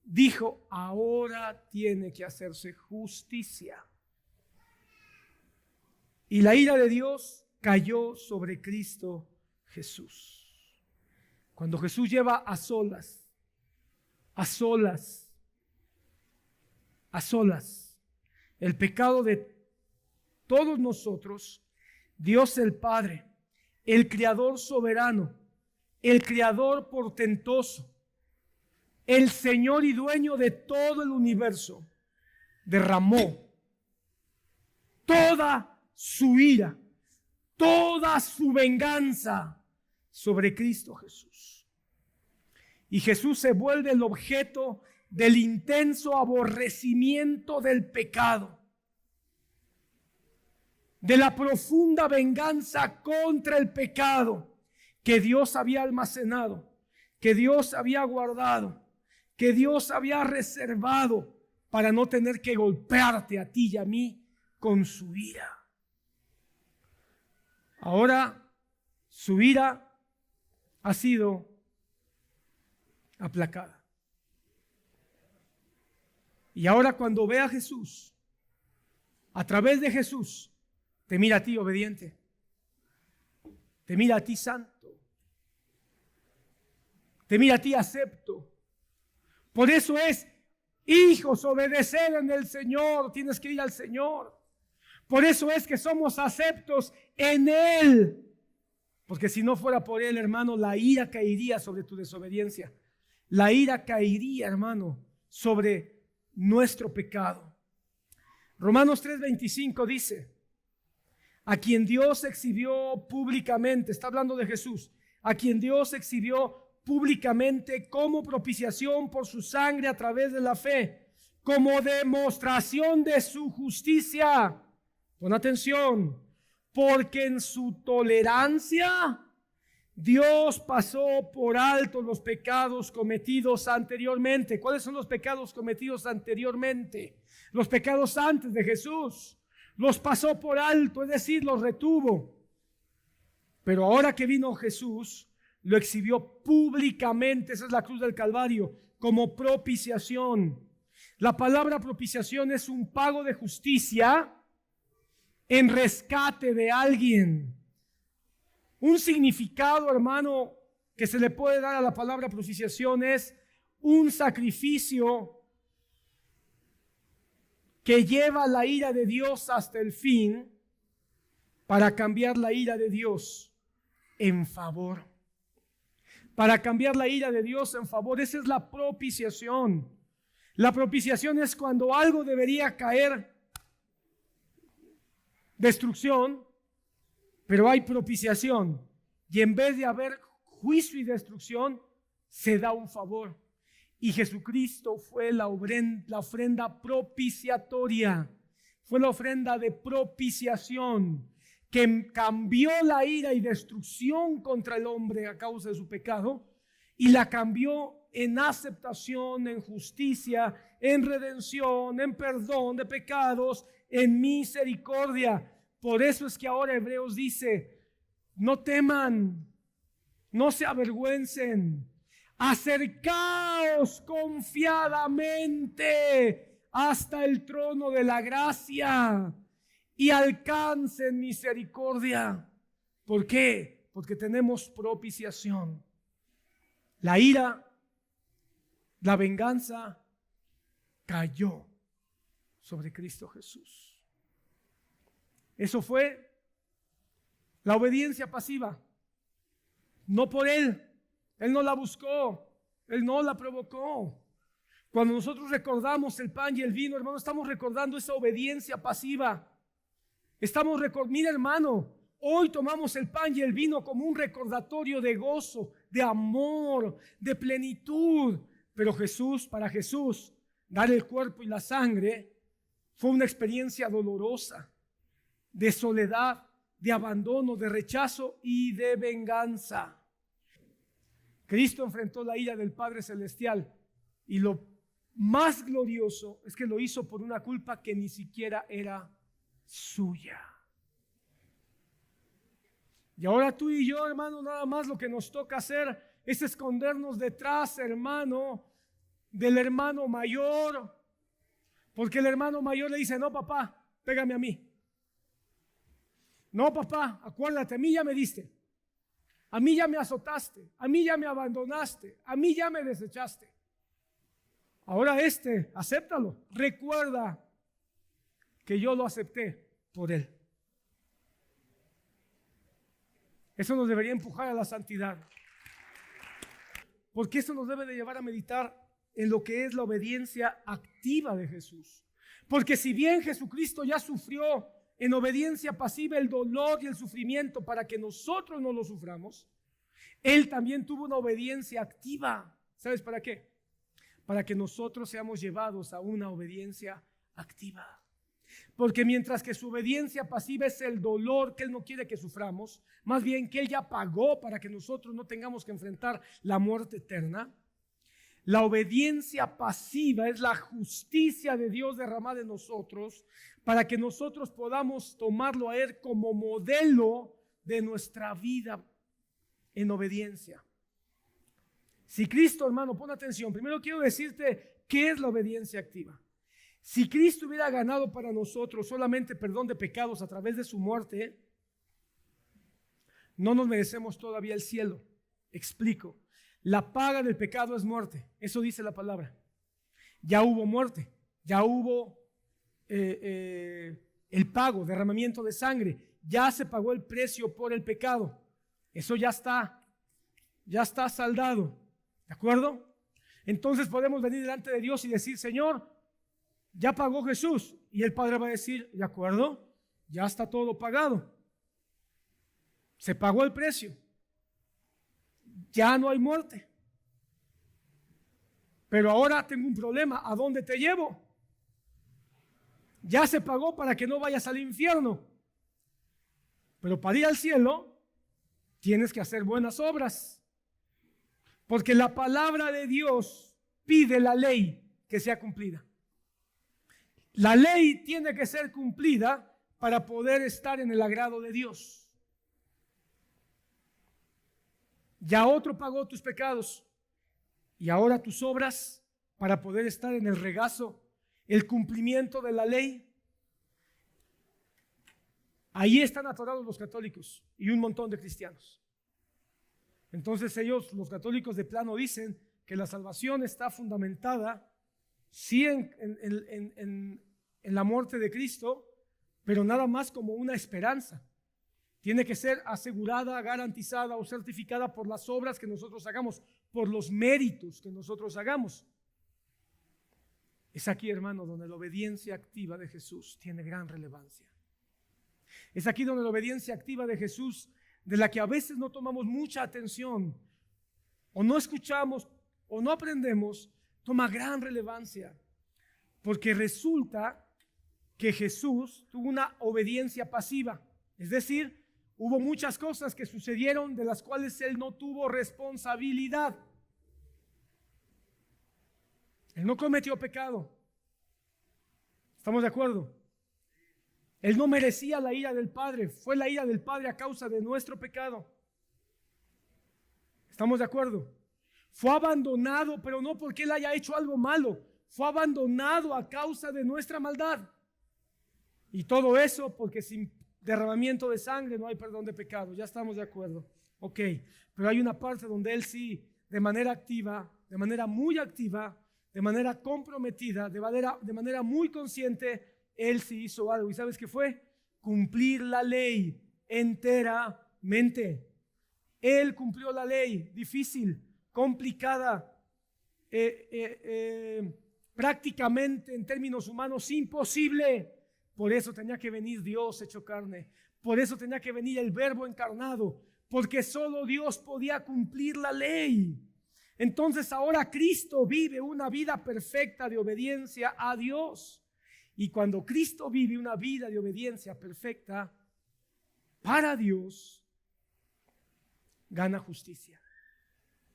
dijo, ahora tiene que hacerse justicia. Y la ira de Dios cayó sobre Cristo Jesús. Cuando Jesús lleva a solas el pecado de todos nosotros, Dios el Padre, el Creador soberano, el Creador portentoso, el Señor y dueño de todo el universo, derramó toda su ira, toda su venganza sobre Cristo Jesús. Y Jesús se vuelve el objeto del intenso aborrecimiento del pecado, de la profunda venganza contra el pecado que Dios había almacenado, que Dios había guardado, que Dios había reservado para no tener que golpearte a ti y a mí con su ira. Ahora su ira ha sido aplacada. Y ahora cuando ve a Jesús, a través de Jesús, te mira a ti obediente, te mira a ti santo, te mira a ti acepto. Por eso es, hijos, obedecer en el Señor, tienes que ir al Señor. Por eso es que somos aceptos en Él. Porque si no fuera por Él, hermano, la ira caería sobre tu desobediencia. La ira caería, hermano, sobre nuestro pecado. Romanos 3:25 dice, a quien Dios exhibió públicamente, está hablando de Jesús, a quien Dios exhibió públicamente como propiciación por su sangre a través de la fe, como demostración de su justicia. Pon atención, porque en su tolerancia Dios pasó por alto los pecados cometidos anteriormente. ¿Cuáles son los pecados cometidos anteriormente? Los pecados antes de Jesús. Los pasó por alto, es decir, los retuvo. Pero ahora que vino Jesús, lo exhibió públicamente, esa es la cruz del Calvario, como propiciación. La palabra propiciación es un pago de justicia en rescate de alguien. Un significado, hermano, que se le puede dar a la palabra propiciación es un sacrificio que lleva la ira de Dios hasta el fin para cambiar la ira de Dios en favor. Para cambiar la ira de Dios en favor. Esa es la propiciación. La propiciación es cuando algo debería caer, destrucción, pero hay propiciación. Y en vez de haber juicio y destrucción, se da un favor. Y Jesucristo fue la ofrenda propiciatoria. Fue la ofrenda de propiciación que cambió la ira y destrucción contra el hombre a causa de su pecado y la cambió en aceptación, en justicia, en redención, en perdón de pecados, en misericordia. Por eso es que ahora Hebreos dice, no teman, no se avergüencen, acercaos confiadamente hasta el trono de la gracia y alcancen misericordia. ¿Por qué? Porque tenemos propiciación. La ira, la venganza cayó sobre Cristo Jesús. Eso fue la obediencia pasiva. No por Él. Él no la buscó. Él no la provocó. Cuando nosotros recordamos el pan y el vino, hermano, estamos recordando esa obediencia pasiva. Mira, hermano, hoy tomamos el pan y el vino como un recordatorio de gozo, de amor, de plenitud. Pero para Jesús, dar el cuerpo y la sangre fue una experiencia dolorosa, de soledad, de abandono, de rechazo y de venganza. Cristo enfrentó la ira del Padre Celestial y lo más glorioso es que lo hizo por una culpa que ni siquiera era suya. Y ahora tú y yo, hermano, nada más lo que nos toca hacer es escondernos detrás, hermano, del hermano mayor, porque el hermano mayor le dice, no papá, pégame a mí. No papá, acuérdate, a mí ya me diste, a mí ya me azotaste, a mí ya me abandonaste, a mí ya me desechaste. Ahora acéptalo, recuerda que yo lo acepté por él. Eso nos debería empujar a la santidad. Porque eso nos debe de llevar a meditar en lo que es la obediencia activa de Jesús. Porque si bien Jesucristo ya sufrió en obediencia pasiva el dolor y el sufrimiento para que nosotros no lo suframos, Él también tuvo una obediencia activa. ¿Sabes para qué? Para que nosotros seamos llevados a una obediencia activa. Porque mientras que su obediencia pasiva es el dolor que Él no quiere que suframos, más bien que Él ya pagó para que nosotros no tengamos que enfrentar la muerte eterna, la obediencia pasiva es la justicia de Dios derramada en nosotros para que nosotros podamos tomarlo a Él como modelo de nuestra vida en obediencia. Si Cristo, hermano, pon atención, primero quiero decirte qué es la obediencia activa. Si Cristo hubiera ganado para nosotros solamente perdón de pecados a través de su muerte, no nos merecemos todavía el cielo. Explico. La paga del pecado es muerte. Eso dice la palabra. Ya hubo muerte. Ya hubo el pago, derramamiento de sangre. Ya se pagó el precio por el pecado. Eso ya está saldado. ¿De acuerdo? Entonces podemos venir delante de Dios y decir, Señor, ya pagó Jesús. Y el Padre va a decir, de acuerdo, ya está todo pagado. Se pagó el precio. Ya no hay muerte. Pero ahora tengo un problema. ¿A dónde te llevo? Ya se pagó para que no vayas al infierno. Pero para ir al cielo, tienes que hacer buenas obras. Porque la palabra de Dios pide la ley que sea cumplida. La ley tiene que ser cumplida para poder estar en el agrado de Dios. Ya otro pagó tus pecados y ahora tus obras para poder estar en el regazo, el cumplimiento de la ley. Ahí están atorados los católicos y un montón de cristianos. Entonces ellos, los católicos de plano, dicen que la salvación está fundamentada sí en la muerte de Cristo, pero nada más como una esperanza. Tiene que ser asegurada, garantizada o certificada por las obras que nosotros hagamos, por los méritos que nosotros hagamos. Es aquí, hermano, donde la obediencia activa de Jesús tiene gran relevancia. Es aquí donde la obediencia activa de Jesús, de la que a veces no tomamos mucha atención, o no escuchamos, o no aprendemos, toma gran relevancia. Porque resulta que Jesús tuvo una obediencia pasiva. Es decir, hubo muchas cosas que sucedieron de las cuales Él no tuvo responsabilidad. Él no cometió pecado. ¿Estamos de acuerdo? Él no merecía la ira del Padre. Fue la ira del Padre a causa de nuestro pecado. ¿Estamos de acuerdo? Fue abandonado, pero no porque Él haya hecho algo malo. Fue abandonado a causa de nuestra maldad. Y todo eso porque sin derramamiento de sangre no hay perdón de pecados. Ya estamos de acuerdo. Ok, pero hay una parte donde Él sí, de manera activa, de manera muy activa, de manera comprometida, de manera muy consciente, Él sí hizo algo. ¿Y sabes qué fue? Cumplir la ley enteramente. Él cumplió la ley, difícil, complicada, prácticamente en términos humanos imposible. Por eso tenía que venir Dios hecho carne. Por eso tenía que venir el Verbo encarnado. Porque solo Dios podía cumplir la ley. Entonces ahora Cristo vive una vida perfecta de obediencia a Dios. Y cuando Cristo vive una vida de obediencia perfecta para Dios, gana justicia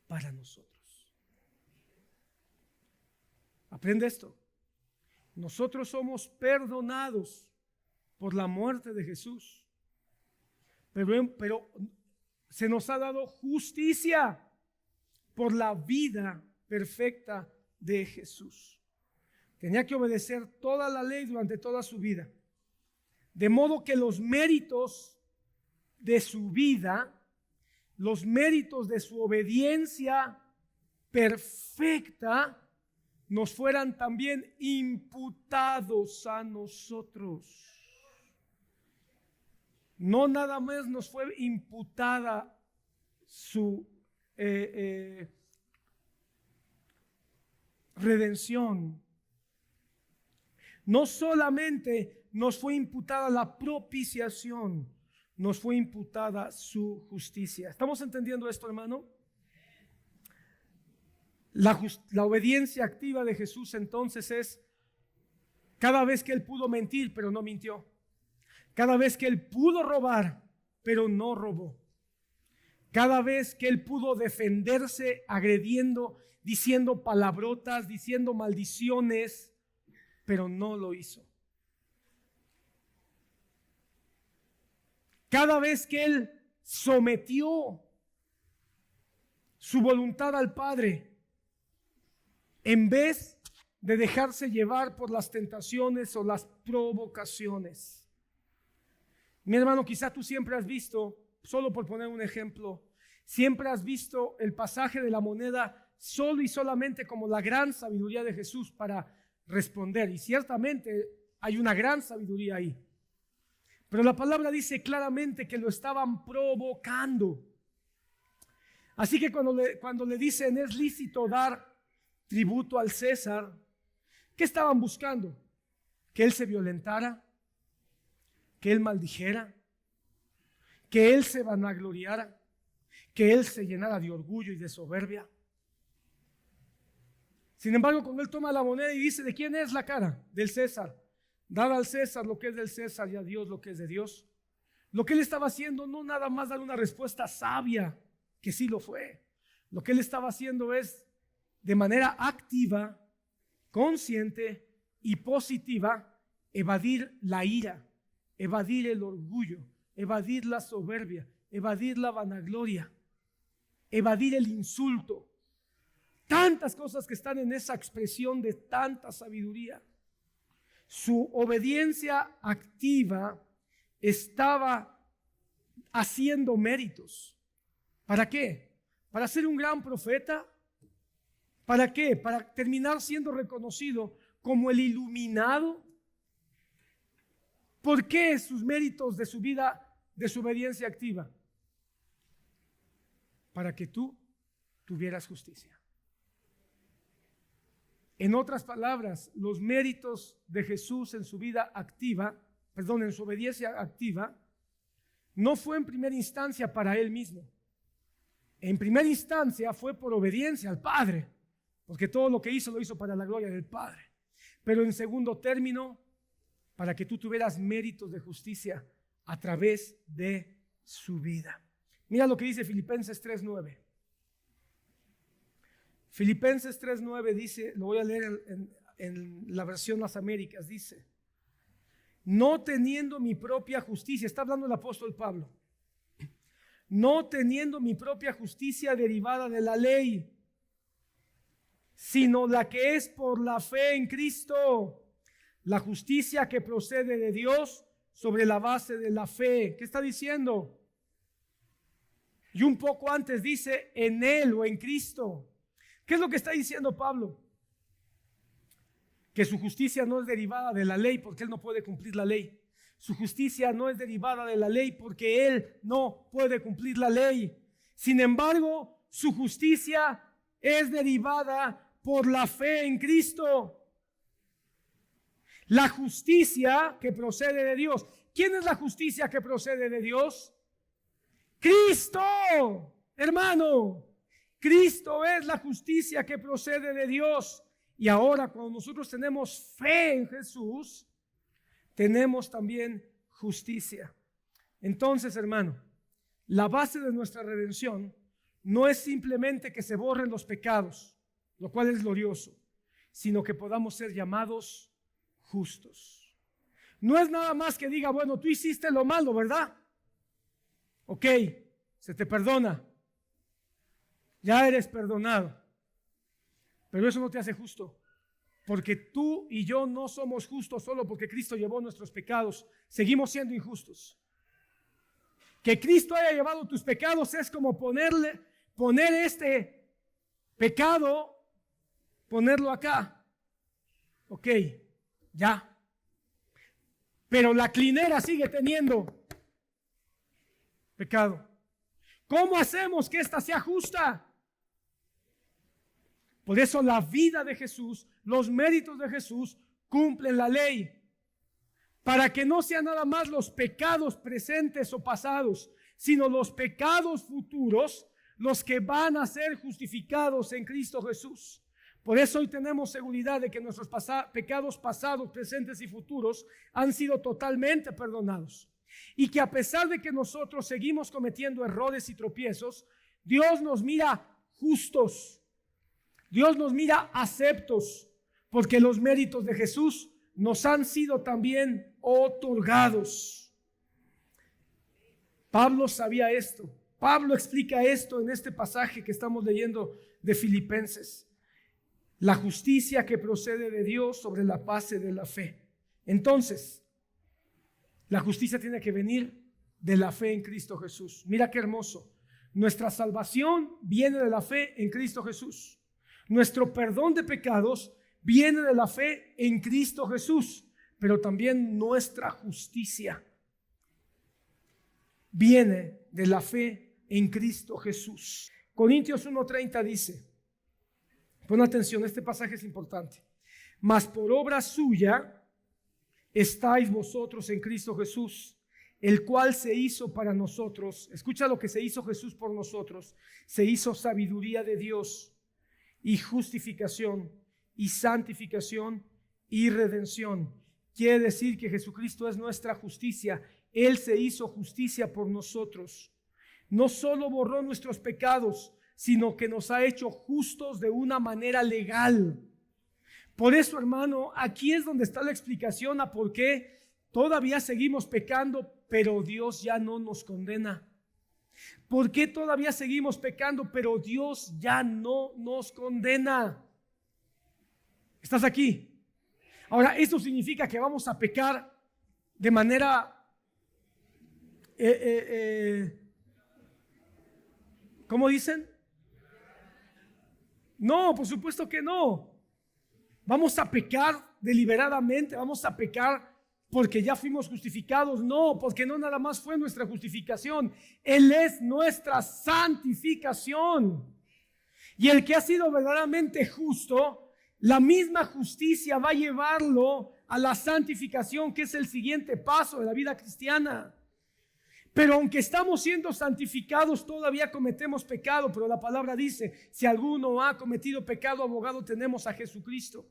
para nosotros. Aprende esto. Nosotros somos perdonados por la muerte de Jesús, pero se nos ha dado justicia por la vida perfecta de Jesús. Tenía que obedecer toda la ley durante toda su vida, de modo que los méritos de su vida, los méritos de su obediencia perfecta, nos fueran también imputados a nosotros. No nada más nos fue imputada su redención. No solamente nos fue imputada la propiciación, nos fue imputada su justicia. ¿Estamos entendiendo esto, hermano? La obediencia activa de Jesús entonces es cada vez que Él pudo mentir, pero no mintió. Cada vez que Él pudo robar, pero no robó. Cada vez que Él pudo defenderse agrediendo, diciendo palabrotas, diciendo maldiciones, pero no lo hizo. Cada vez que Él sometió su voluntad al Padre, en vez de dejarse llevar por las tentaciones o las provocaciones. Mi hermano, quizá tú siempre has visto, solo por poner un ejemplo, siempre has visto el pasaje de la moneda solo y solamente como la gran sabiduría de Jesús para responder. Y ciertamente hay una gran sabiduría ahí. Pero la palabra dice claramente que lo estaban provocando. Así que cuando le dicen es lícito dar tributo al César, ¿qué estaban buscando? Que él se violentara, que él maldijera, que él se vanagloriara, que él se llenara de orgullo y de soberbia. Sin embargo, cuando él toma la moneda y dice, ¿de quién es la cara? Del César. Dar al César lo que es del César y a Dios lo que es de Dios. Lo que él estaba haciendo no nada más dar una respuesta sabia, que sí lo fue. Lo que él estaba haciendo es de manera activa, consciente y positiva, evadir la ira, evadir el orgullo, evadir la soberbia, evadir la vanagloria. evadir el insulto. Tantas cosas que están en esa expresión de tanta sabiduría. Su obediencia activa estaba haciendo méritos. ¿Para qué? ¿Para ser un gran profeta? ¿Para qué? ¿Para terminar siendo reconocido como el iluminado? ¿Por qué sus méritos de su vida, de su obediencia activa? Para que tú tuvieras justicia. En otras palabras, los méritos de Jesús en su vida activa, en su obediencia activa, no fue en primera instancia para él mismo. En primera instancia fue por obediencia al Padre, porque todo lo que hizo lo hizo para la gloria del Padre. Pero en segundo término, para que tú tuvieras méritos de justicia a través de su vida. Mira lo que dice Filipenses 3:9. Filipenses 3:9 dice, lo voy a leer en la versión Las Américas, dice: no teniendo mi propia justicia, está hablando el apóstol Pablo, no teniendo mi propia justicia derivada de la ley, sino la que es por la fe en Cristo, la justicia que procede de Dios sobre la base de la fe. ¿Qué está diciendo? Y un poco antes dice en Él o en Cristo. ¿Qué es lo que está diciendo Pablo? Que su justicia no es derivada de la ley porque Él no puede cumplir la ley. Su justicia no es derivada de la ley porque Él no puede cumplir la ley. Sin embargo, su justicia es derivada por la fe en Cristo. La justicia que procede de Dios. ¿Quién es la justicia que procede de Dios? Cristo, hermano. Cristo es la justicia que procede de Dios. Y ahora, cuando nosotros tenemos fe en Jesús, tenemos también justicia. Entonces, hermano, la base de nuestra redención no es simplemente que se borren los pecados, lo cual es glorioso, sino que podamos ser llamados justos. No es nada más que diga, bueno, tú hiciste lo malo, ¿verdad? Ok, se te perdona. Ya eres perdonado. Pero eso no te hace justo. Porque tú y yo no somos justos solo porque Cristo llevó nuestros pecados. Seguimos siendo injustos. Que Cristo haya llevado tus pecados es como poner este pecado, ponerlo acá. Ok, ya. Pero la clinera sigue teniendo pecado. ¿Cómo hacemos que esta sea justa? Por eso la vida de Jesús, los méritos de Jesús cumplen la ley. Para que no sean nada más los pecados presentes o pasados, sino los pecados futuros, los que van a ser justificados en Cristo Jesús. Por eso hoy tenemos seguridad de que nuestros pecados pasados, presentes y futuros han sido totalmente perdonados. Y que a pesar de que nosotros seguimos cometiendo errores y tropiezos, Dios nos mira justos. Dios nos mira aceptos, porque los méritos de Jesús nos han sido también otorgados. Pablo sabía esto. Pablo explica esto en este pasaje que estamos leyendo de Filipenses. La justicia que procede de Dios sobre la base de la fe. Entonces, la justicia tiene que venir de la fe en Cristo Jesús. Mira qué hermoso. Nuestra salvación viene de la fe en Cristo Jesús. Nuestro perdón de pecados viene de la fe en Cristo Jesús, pero también nuestra justicia viene de la fe en Cristo Jesús. Corintios 1:30 dice, pon atención, este pasaje es importante. Mas por obra suya estáis vosotros en Cristo Jesús, el cual se hizo para nosotros. Escucha lo que se hizo Jesús por nosotros. Se hizo sabiduría de Dios y justificación y santificación y redención. Quiere decir que Jesucristo es nuestra justicia. Él se hizo justicia por nosotros. No solo borró nuestros pecados, sino que nos ha hecho justos de una manera legal. Por eso, hermano, aquí es donde está la explicación a por qué todavía seguimos pecando, pero Dios ya no nos condena. ¿Por qué todavía seguimos pecando, pero Dios ya no nos condena? ¿Estás aquí? Ahora, esto significa que vamos a pecar de manera, ¿cómo dicen? No, por supuesto que no. Vamos a pecar deliberadamente, vamos a pecar porque ya fuimos justificados. No, porque no nada más fue nuestra justificación. Él es nuestra santificación. Y el que ha sido verdaderamente justo, la misma justicia va a llevarlo a la santificación, que es el siguiente paso de la vida cristiana. Pero aunque estamos siendo santificados, todavía cometemos pecado. Pero la palabra dice, si alguno ha cometido pecado, abogado tenemos a Jesucristo,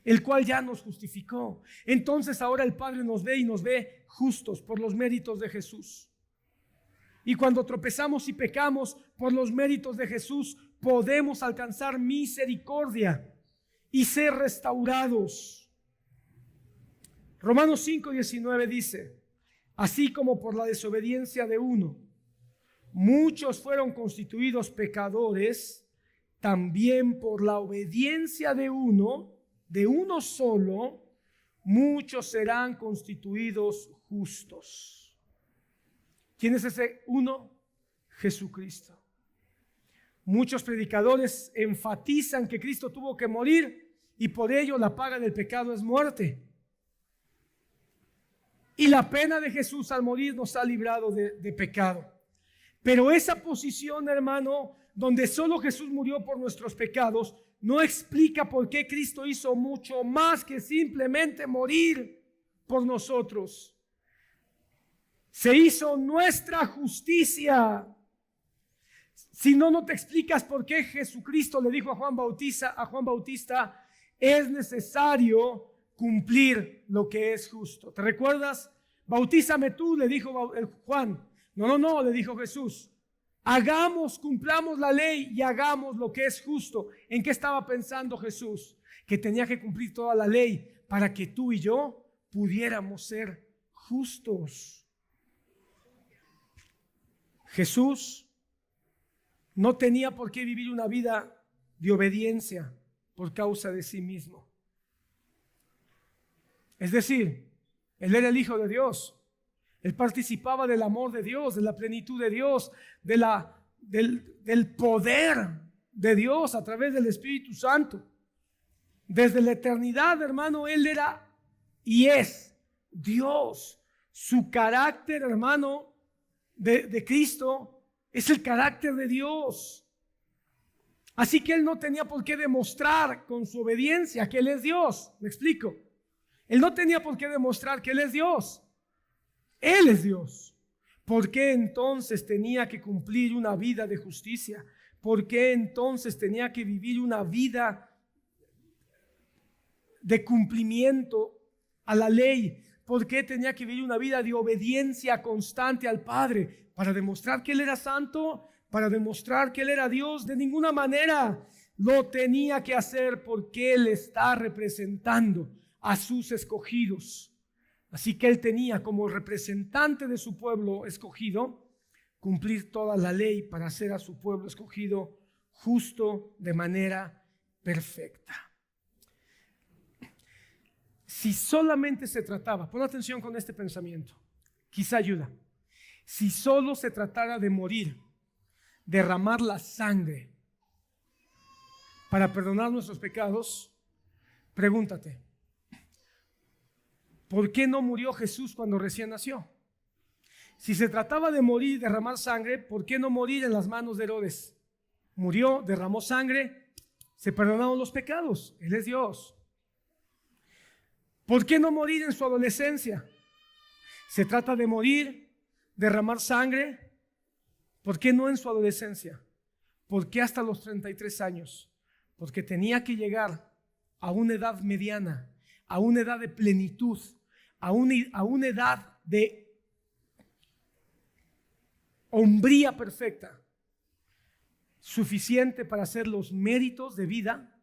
el cual ya nos justificó. Entonces ahora el Padre nos ve y nos ve justos por los méritos de Jesús. Y cuando tropezamos y pecamos por los méritos de Jesús, podemos alcanzar misericordia y ser restaurados. Romanos 5:19 dice, así como por la desobediencia de uno, muchos fueron constituidos pecadores, también por la obediencia de uno solo, muchos serán constituidos justos. ¿Quién es ese uno? Jesucristo. Muchos predicadores enfatizan que Cristo tuvo que morir y por ello la paga del pecado es muerte. Y la pena de Jesús al morir nos ha librado de pecado. Pero esa posición, hermano, donde solo Jesús murió por nuestros pecados, no explica por qué Cristo hizo mucho más que simplemente morir por nosotros. Se hizo nuestra justicia. Si no, no te explicas por qué Jesucristo le dijo a Juan Bautista, es necesario cumplir lo que es justo. ¿Te recuerdas? Bautízame tú, le dijo Juan. No, le dijo Jesús. Cumplamos la ley y hagamos lo que es justo. ¿En qué estaba pensando Jesús? Que tenía que cumplir toda la ley para que tú y yo pudiéramos ser justos. Jesús no tenía por qué vivir una vida de obediencia por causa de sí mismo. Es decir, Él era el Hijo de Dios. Él participaba del amor de Dios, de la plenitud de Dios, del poder de Dios a través del Espíritu Santo. Desde la eternidad, hermano, Él era y es Dios. Su carácter, hermano, de Cristo es el carácter de Dios. Así que Él no tenía por qué demostrar con su obediencia que Él es Dios. ¿Me explico? Él no tenía por qué demostrar que Él es Dios. Él es Dios. ¿Por qué entonces tenía que cumplir una vida de justicia? ¿Por qué entonces tenía que vivir una vida de cumplimiento a la ley? ¿Por qué tenía que vivir una vida de obediencia constante al Padre? ¿Para demostrar que Él era santo? ¿Para demostrar que Él era Dios? De ninguna manera. Lo tenía que hacer porque Él está representando a sus escogidos. Así que Él tenía como representante de su pueblo escogido cumplir toda la ley para hacer a su pueblo escogido justo de manera perfecta. Si solamente se trataba, pon atención con este pensamiento, quizá ayuda. Si solo se tratara de morir, derramar la sangre para perdonar nuestros pecados, pregúntate, ¿por qué no murió Jesús cuando recién nació? Si se trataba de morir y derramar sangre, ¿por qué no morir en las manos de Herodes? Murió, derramó sangre, se perdonaron los pecados. Él es Dios. ¿Por qué no morir en su adolescencia? Se trata de morir, derramar sangre. ¿Por qué no en su adolescencia? ¿Por qué hasta los 33 años? Porque tenía que llegar a una edad mediana, a una edad de plenitud, a una edad de hombría perfecta, suficiente para hacer los méritos de vida,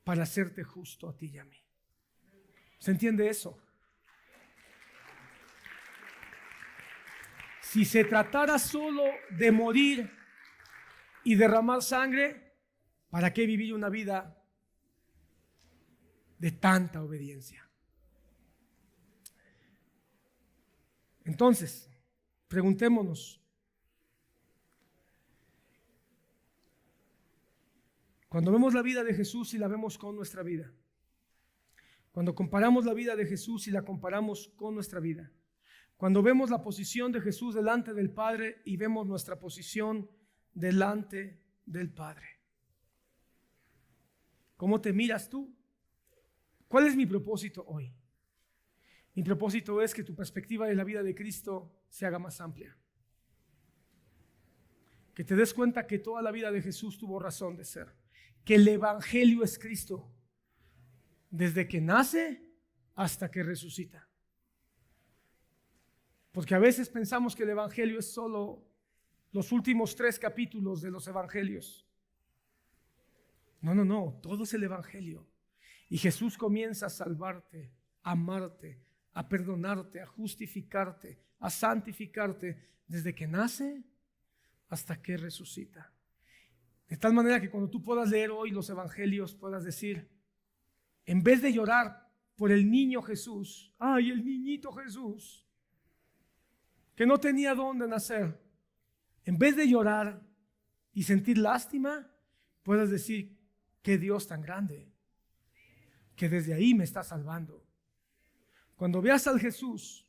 para hacerte justo a ti y a mí. ¿Se entiende eso? Si se tratara solo de morir y derramar sangre, ¿para qué vivir una vida de tanta obediencia? Entonces, preguntémonos, cuando vemos la vida de Jesús y la vemos con nuestra vida, cuando comparamos la vida de Jesús y la comparamos con nuestra vida, cuando vemos la posición de Jesús delante del Padre y vemos nuestra posición delante del Padre, ¿cómo te miras tú? ¿Cuál es mi propósito hoy? Mi propósito es que tu perspectiva de la vida de Cristo se haga más amplia. Que te des cuenta que toda la vida de Jesús tuvo razón de ser. Que el Evangelio es Cristo. Desde que nace hasta que resucita. Porque a veces pensamos que el Evangelio es solo los últimos 3 capítulos de los Evangelios. No, todo es el Evangelio. Y Jesús comienza a salvarte, a amarte, a perdonarte, a justificarte, a santificarte, desde que nace hasta que resucita. De tal manera que cuando tú puedas leer hoy los Evangelios, puedas decir, en vez de llorar por el niño Jesús, ¡ay, el niñito Jesús! Que no tenía dónde nacer. En vez de llorar y sentir lástima, puedas decir, qué Dios tan grande, que desde ahí me está salvando. Cuando veas al Jesús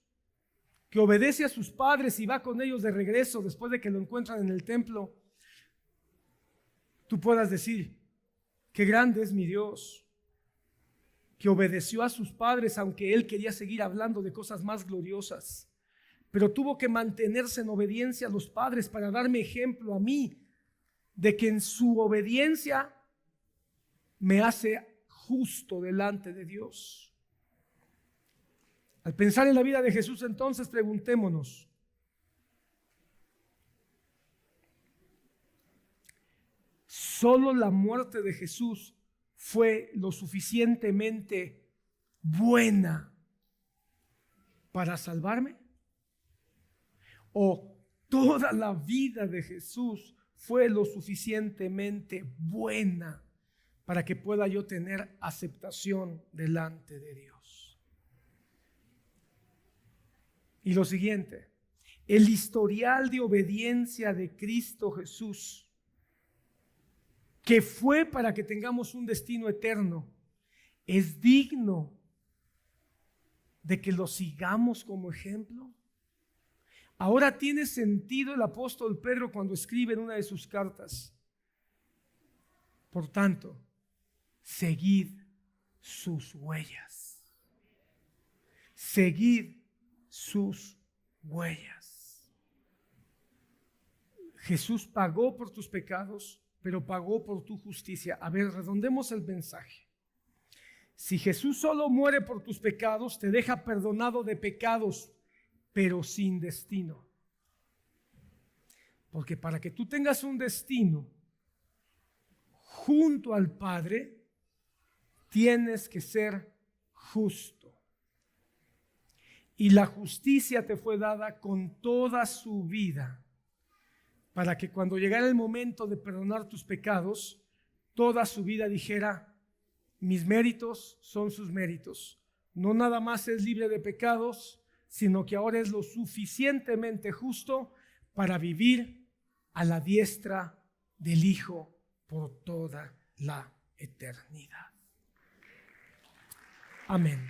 que obedece a sus padres y va con ellos de regreso después de que lo encuentran en el templo, tú puedas decir, qué grande es mi Dios, que obedeció a sus padres aunque él quería seguir hablando de cosas más gloriosas, pero tuvo que mantenerse en obediencia a los padres para darme ejemplo a mí de que en su obediencia me hace justo delante de Dios. Al pensar en la vida de Jesús, entonces preguntémonos, ¿solo la muerte de Jesús fue lo suficientemente buena para salvarme? ¿O toda la vida de Jesús fue lo suficientemente buena para que pueda yo tener aceptación delante de Dios? Y lo siguiente, el historial de obediencia de Cristo Jesús, que fue para que tengamos un destino eterno, es digno de que lo sigamos como ejemplo. Ahora tiene sentido el apóstol Pedro cuando escribe en una de sus cartas. Por tanto, seguid sus huellas. Seguid sus huellas. Jesús pagó por tus pecados, pero pagó por tu justicia. A ver, redondemos el mensaje. Si Jesús solo muere por tus pecados, te deja perdonado de pecados, pero sin destino. Porque para que tú tengas un destino junto al Padre, tienes que ser justo. Y la justicia te fue dada con toda su vida, para que cuando llegara el momento de perdonar tus pecados, toda su vida dijera, mis méritos son sus méritos. No nada más es libre de pecados, sino que ahora es lo suficientemente justo para vivir a la diestra del Hijo por toda la eternidad. Amén.